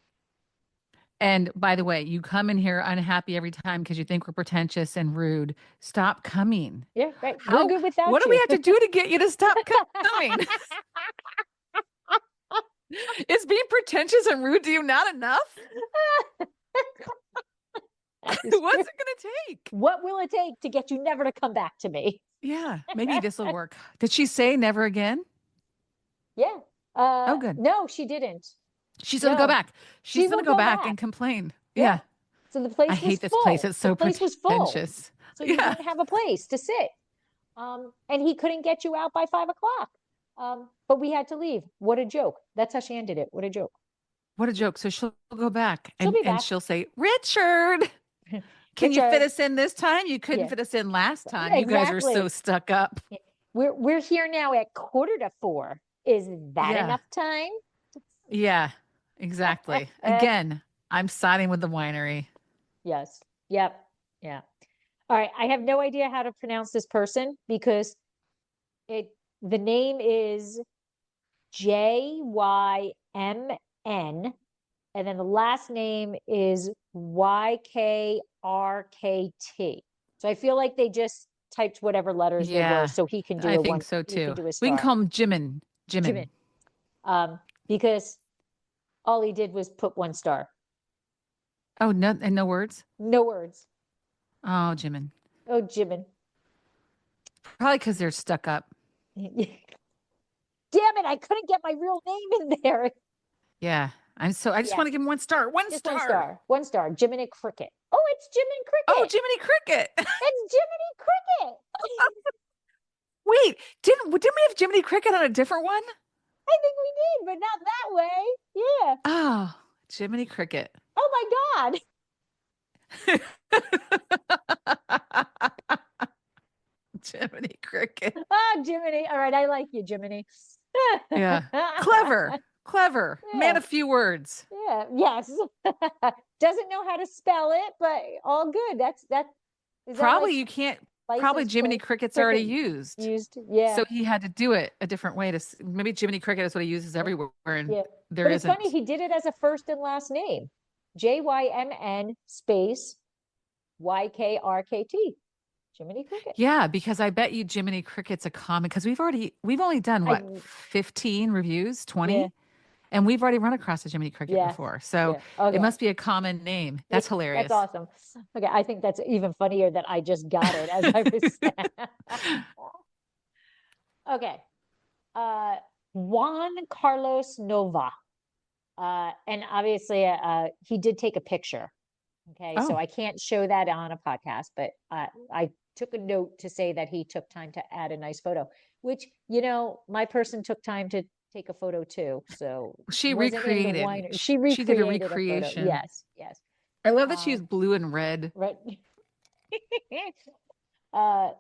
And by the way, you come in here unhappy every time because you think we're pretentious and rude. Stop coming. Yeah, right. We're good without What do we you. have to do to get you to stop coming? Is being pretentious and rude to you not enough? What's it going to take? What will it take to get you never to come back to me? Yeah, maybe this will work. Did she say never again? Yeah. Oh, good. No, she didn't. She's going to go No. back. She's going will to go go back back. and complain. Yeah. Yeah. So the place I was hate this full. place. It's so the place was full. pretentious. So you Yeah. didn't have a place to sit. And he couldn't get you out by 5 o'clock. But we had to leave. What a joke. That's how she ended it. What a joke. What a joke. So she'll go back She'll and, be and back. she'll say, Richard, can you fit us in this time? You couldn't Yeah. fit us in last time. You guys are so Exactly. stuck up. We're here now at 3:45. Is that Yeah. enough time? Yeah, exactly. Again, I'm siding with the winery. Yes. Yep. Yeah. All right. I have no idea how to pronounce this person because the name is Jymn, and then the last name is Ykrkt. So I feel like they just typed whatever letters they Yeah, were, so he can do I a think one. so He can too. do a We can star. call him Jimin. Jimin. Because all he did was put 1 star. Oh, no, and no words? No words. Oh, Jimin. Oh, Jimin. Probably because they're stuck up. Damn it! I couldn't get my real name in there. Yeah. I just Yeah. want to give him 1 star. One Just star. 1 star. 1 star. Jiminy Cricket. Oh, it's Jiminy Cricket. Oh, Jiminy Cricket. It's Jiminy Cricket. Wait, didn't we have Jiminy Cricket on a different one? I think we did, but not that way. Yeah. Oh, Jiminy Cricket. Oh my God. Jiminy Cricket. Oh, Jiminy. All right. I like you, Jiminy. Yeah. Clever. Man Yeah. of few words. Yeah. Yes. Doesn't know how to spell it, but all good. Is that Probably like you can't. license Probably Jiminy plate? Cricket's already Cricket used. Yeah. So he had to do it a different way maybe Jiminy Cricket is what he uses everywhere, and Yeah. there But it's isn't. funny, he did it as a first and last name. Jymn space Ykrkt. Jiminy Cricket. Yeah, because I bet you Jiminy Cricket's a common because we've only done what 15 reviews, 20, Yeah. and we've already run across a Jiminy Cricket Yes. before. So Yeah. Okay. it must be a common name. That's hilarious. That's awesome. Okay, I think that's even funnier that I just got it as I was. Okay. Juan Carlos Nova. And obviously he did take a picture. Okay, so Oh. I can't show that on a podcast, but I took a note to say that he took time to add a nice photo, which, my person took time to take a photo too. So She wasn't in the recreated. winery. She She did a recreated photo. recreation. Yes, yes. I love that she used blue and red. Right.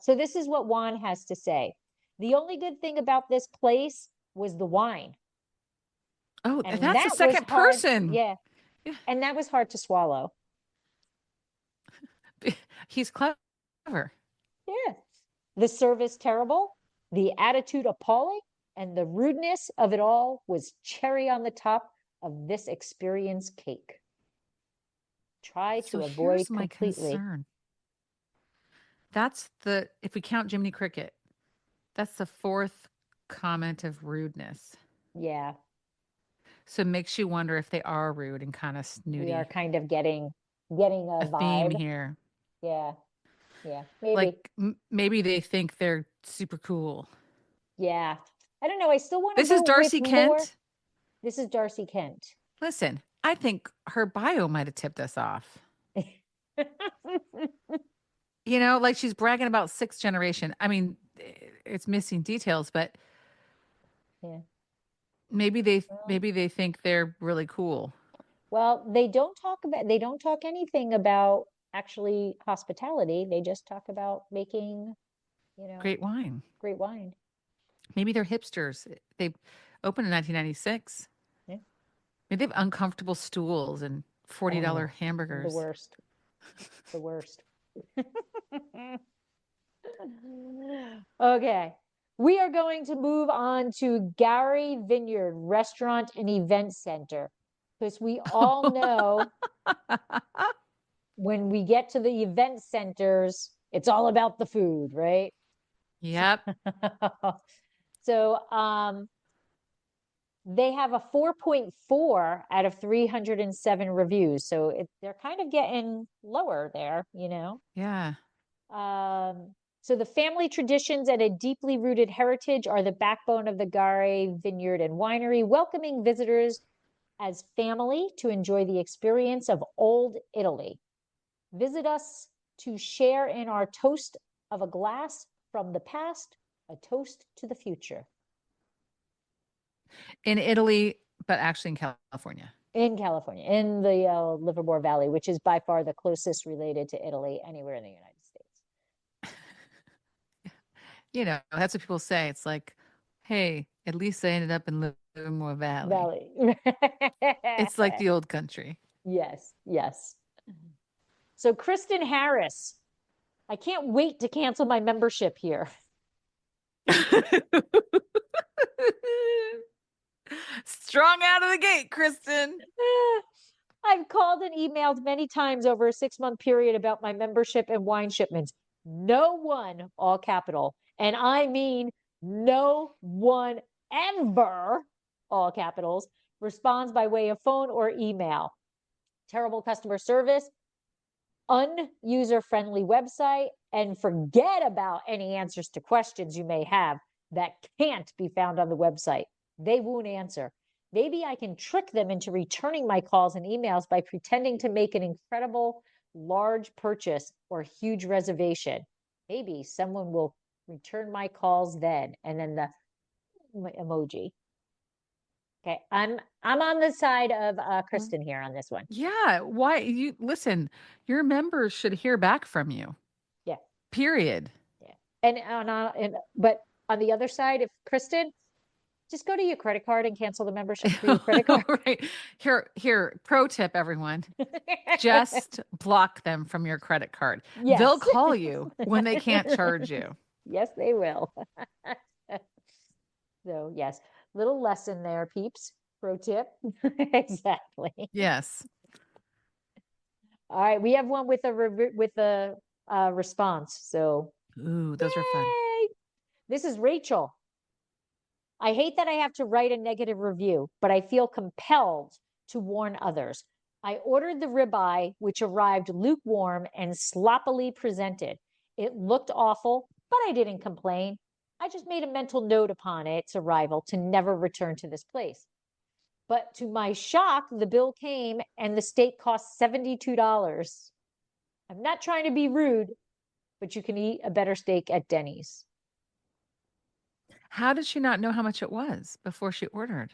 So this is what Juan has to say. The only good thing about this place was the wine. Oh, And that's that the second was hard- person. Yeah. Yeah. And that was hard to swallow. He's clever. Yeah. The service terrible, the attitude appalling, and the rudeness of it all was cherry on the top of this experience cake. Try to So avoid here's my completely. concern. If we count Jiminy Cricket, that's the 4th comment of rudeness. Yeah, So it makes you wonder if they are rude and kind of snooty. we are kind of getting a a theme vibe. here. Yeah, yeah, maybe. Like maybe they think they're super cool. Yeah, I don't know. I still want to This is go Darcy with more. Kent. This is Darcy Kent. Listen, I think her bio might have tipped us off. You know, like she's bragging about sixth generation. I mean, it's missing details, but Yeah. maybe they think they're really cool. Well, they don't talk anything about actually hospitality. They just talk about making, Great wine. great wine. Maybe they're hipsters. They opened in 1996. Yeah. Maybe they have uncomfortable stools and $40 The hamburgers. worst. The worst. Okay. We are going to move on to Gary Vineyard Restaurant and Event Center because we all know when we get to the event centers, it's all about the food, right? Yep. So, they have a 4.4 out of 307 reviews. So they're kind of getting lower there, Yeah. So the family traditions and a deeply rooted heritage are the backbone of the Gare Vineyard and Winery, welcoming visitors as family to enjoy the experience of Old Italy. Visit us to share in our toast of a glass from the past, a toast to the future. In Italy, but actually in California. In California, in the Livermore Valley, which is by far the closest related to Italy anywhere in the United States. You know, that's what people say. It's like, hey, at least I ended up in Livermore Valley. It's like the old country. Yes, yes. So Kristen Harris, I can't wait to cancel my membership here. Strong out of the gate, Kristen. I've called and emailed many times over a 6-month period about my membership and wine shipments. No one, all capital, and I mean no one ever, all capitals, responds by way of phone or email. Terrible customer service, unuser-friendly website, and forget about any answers to questions you may have that can't be found on the website. They won't answer. Maybe I can trick them into returning my calls and emails by pretending to make an incredible large purchase or huge reservation. Maybe someone will return my calls then. And then the emoji. Okay, I'm on the side of Kristen here on this one. Yeah. Why you listen, your members should hear back from you. Yeah. Period. Yeah. But on the other side, if Kristen, just go to your credit card and cancel the membership through your credit card. Right. Here, pro tip, everyone. Just block them from your credit card. Yes. They'll call you when they can't charge you. Yes, they will. So, yes, little lesson there, peeps. Pro tip. Exactly. Yes. All right, we have one with a response. So, Ooh, those are fun. yay! This is Rachel. I hate that I have to write a negative review, but I feel compelled to warn others. I ordered the ribeye, which arrived lukewarm and sloppily presented. It looked awful, but I didn't complain. I just made a mental note upon its arrival to never return to this place. But to my shock, the bill came and the steak cost $72. I'm not trying to be rude, but you can eat a better steak at Denny's. How did she not know how much it was before she ordered?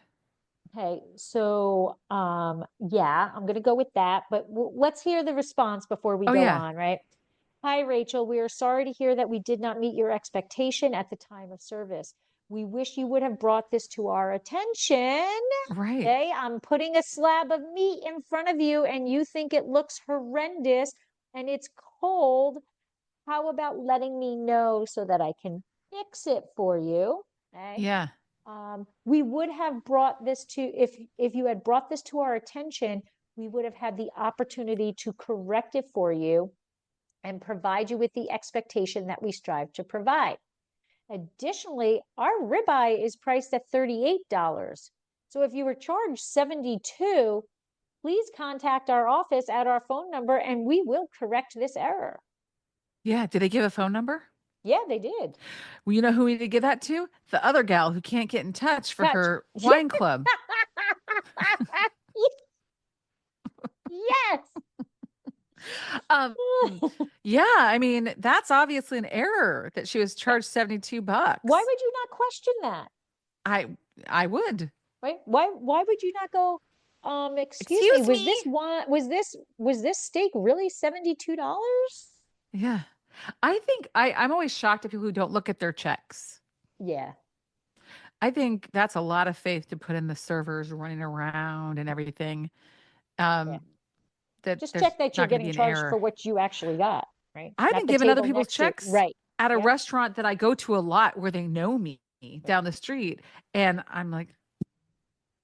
Okay, so yeah, I'm gonna go with that, but let's hear the response before we go on, right? Hi, Rachel. We are sorry to hear that we did not meet your expectation at the time of service. We wish you would have brought this to our attention. Right. Okay, I'm putting a slab of meat in front of you and you think it looks horrendous and it's cold. How about letting me know so that I can fix it for you? Okay. Yeah. We would have brought this to, if you had brought this to our attention, we would have had the opportunity to correct it for you and provide you with the expectation that we strive to provide. Additionally, our ribeye is priced at $38. So if you were charged $72, please contact our office at our phone number and we will correct this error. Yeah. Did they give a phone number? Yeah, they did. Well, you know who we need to give that to? The other gal who can't get in touch for Touch. her wine club. Yes. Um, yeah, I mean, that's obviously an error that she was charged $72. Why would you not question that? I would. Right? Why would you not go, excuse me, Excuse was me. this one was this steak really $72? Yeah. I think I'm always shocked at people who don't look at their checks. Yeah. I think that's a lot of faith to put in the servers running around and everything. Yeah. That Just there's check that you're not gonna be getting an charged error. for what you actually got, right? I've Not been the giving other table people's next to you. checks Right. at a Yep. restaurant that I go to a lot where they know me down the street. And I'm like,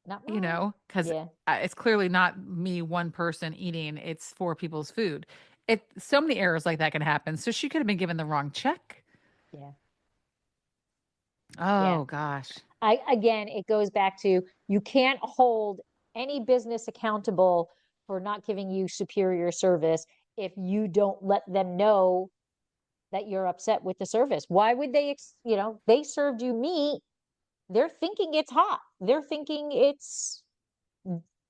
Not you mine. know, because Yeah. it's clearly not me, one person eating, it's four people's food. So many errors like that can happen. So she could have been given the wrong check. Yeah. Oh gosh. Again, it goes back to you can't hold any business accountable for not giving you superior service if you don't let them know that you're upset with the service. Why would they, they served you meat. They're thinking it's hot. They're thinking it's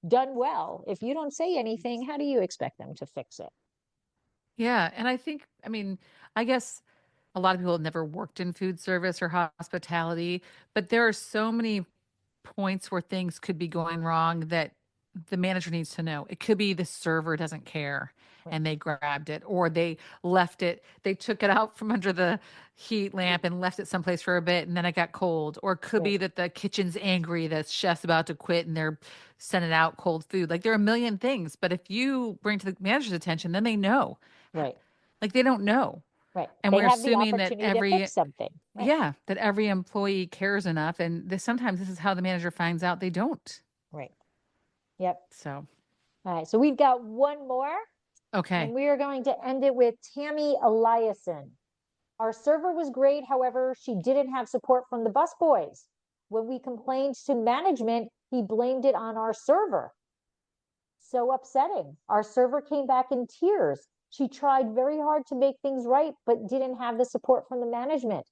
done well. If you don't say anything, how do you expect them to fix it? Yeah. And I mean, I guess a lot of people have never worked in food service or hospitality, but there are so many points where things could be going wrong that the manager needs to know. It could be the server doesn't care Right. and they grabbed it, or they left it, they took it out from under the heat lamp and left it someplace for a bit and then it got cold. Or it could be Right. that the kitchen's angry, the chef's about to quit and they're sending out cold food. Like there are a million things, but if you bring to the manager's attention, then they know. Right. Like they don't know. Right. And They we're have the assuming that opportunity to fix something. Right. yeah, that every employee cares enough. And sometimes this is how the manager finds out they don't. Right. Yep. So, All right. So we've got one more. okay. And we are going to end it with Tammy Eliason. Our server was great. However, she didn't have support from the busboys. When we complained to management, he blamed it on our server. So upsetting. Our server came back in tears. She tried very hard to make things right, but didn't have the support from the management.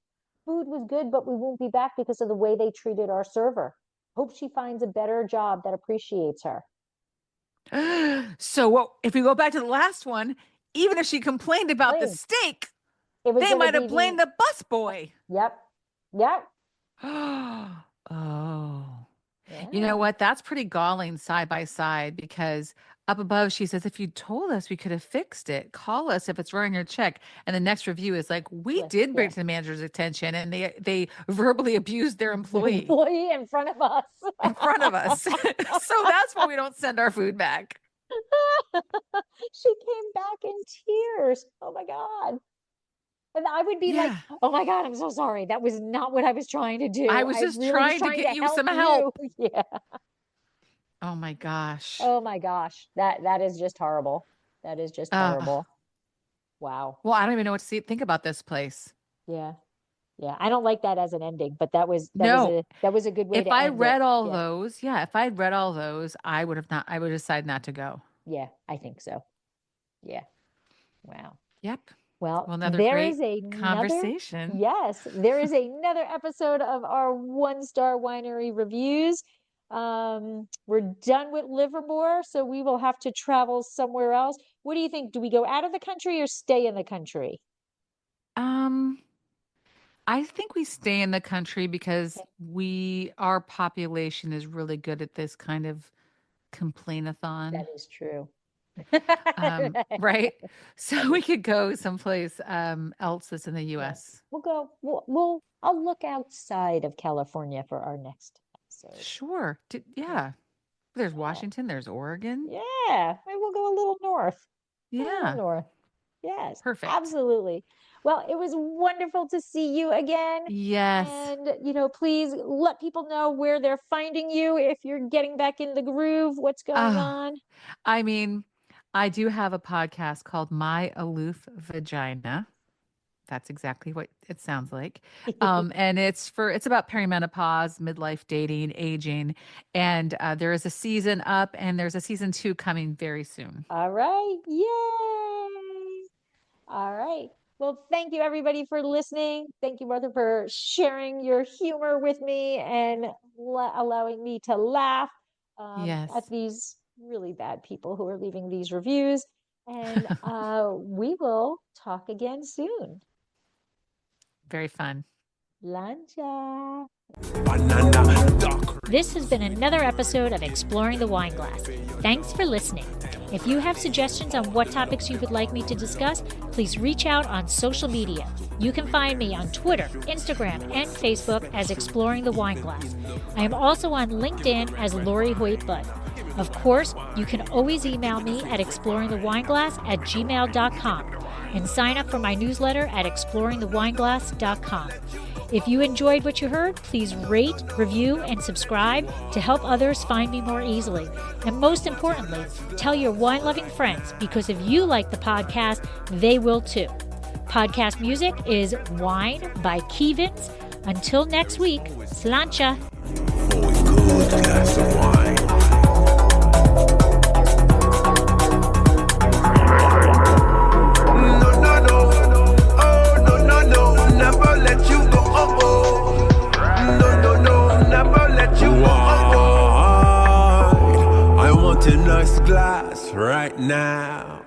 Food was good, but we won't be back because of the way they treated our server. Hope she finds a better job that appreciates her. So if we go back to the last one, even if she complained about the steak, they might have blamed the busboy. Yep. Yep. Oh. Yeah. You know what? That's pretty galling side by side, because up above she says, if you told us, we could have fixed it. Call us if it's running your check. And the next review is like, we did bring it to the manager's attention and they verbally abused their employee. In front of us. In front of us. So that's why we don't send our food back. She came back in tears. Oh my God. And I would be like, oh my God, I'm so sorry. That was not what I was trying to do. I was just trying to get you some help. Yeah. Oh my gosh. Oh my gosh. That is just horrible. That is just horrible. Wow. Well, I don't even know what to think about this place. Yeah. Yeah. I don't like that as an ending, but that was a good way if to I end read it. all those, if I had read all those, I would decide not to go. Yeah, I think so. Yeah. Wow. Yep. Well, another there great is another conversation. Yes, there is another episode of our 1-star winery reviews. We're done with Livermore, so we will have to travel somewhere else. What do you think? Do we go out of the country or stay in the country? I think we stay in the country because our population is really good at this kind of complainathon. That is true. Right? So we could go someplace else that's in the US. I'll look outside of California for our next episode. Sure. There's Washington, there's Oregon. Yeah. Maybe we'll go a little north. Yeah. North. Yes. Perfect. Absolutely. Well, it was wonderful to see you again. Yes. And, please let people know where they're finding you if you're getting back in the groove, what's going on. I mean, I do have a podcast called My Aloof Vagina. That's exactly what it sounds like. And it's about perimenopause, midlife dating, aging. And there is a season up and there's a season 2 coming very soon. All right. Yay. All right. Well, thank you everybody for listening. Thank you, Martha, for sharing your humor with me and allowing me to laugh at these really bad people who are leaving these reviews. And we will talk again soon. Very fun. Lancha. This has been another episode of Exploring the Wine Glass. Thanks for listening. If you have suggestions on what topics you would like me to discuss, please reach out on social media. You can find me on Twitter, Instagram, and Facebook as Exploring the Wine Glass. I am also on LinkedIn as Lori Hoyt Budd. Of course, you can always email me at exploringthewineglass@gmail.com and sign up for my newsletter at exploringthewineglass.com. If you enjoyed what you heard, please rate, review, and subscribe to help others find me more easily. And most importantly, tell your wine-loving friends, because if you like the podcast, they will too. Podcast music is Wine by Kevins. Until next week, slancha. For a good glass of wine. No, no, no. Oh, no, no, no. Never let you go. Oh, oh. No, no, no. Never let you go. Oh, oh. I want a nice glass right now.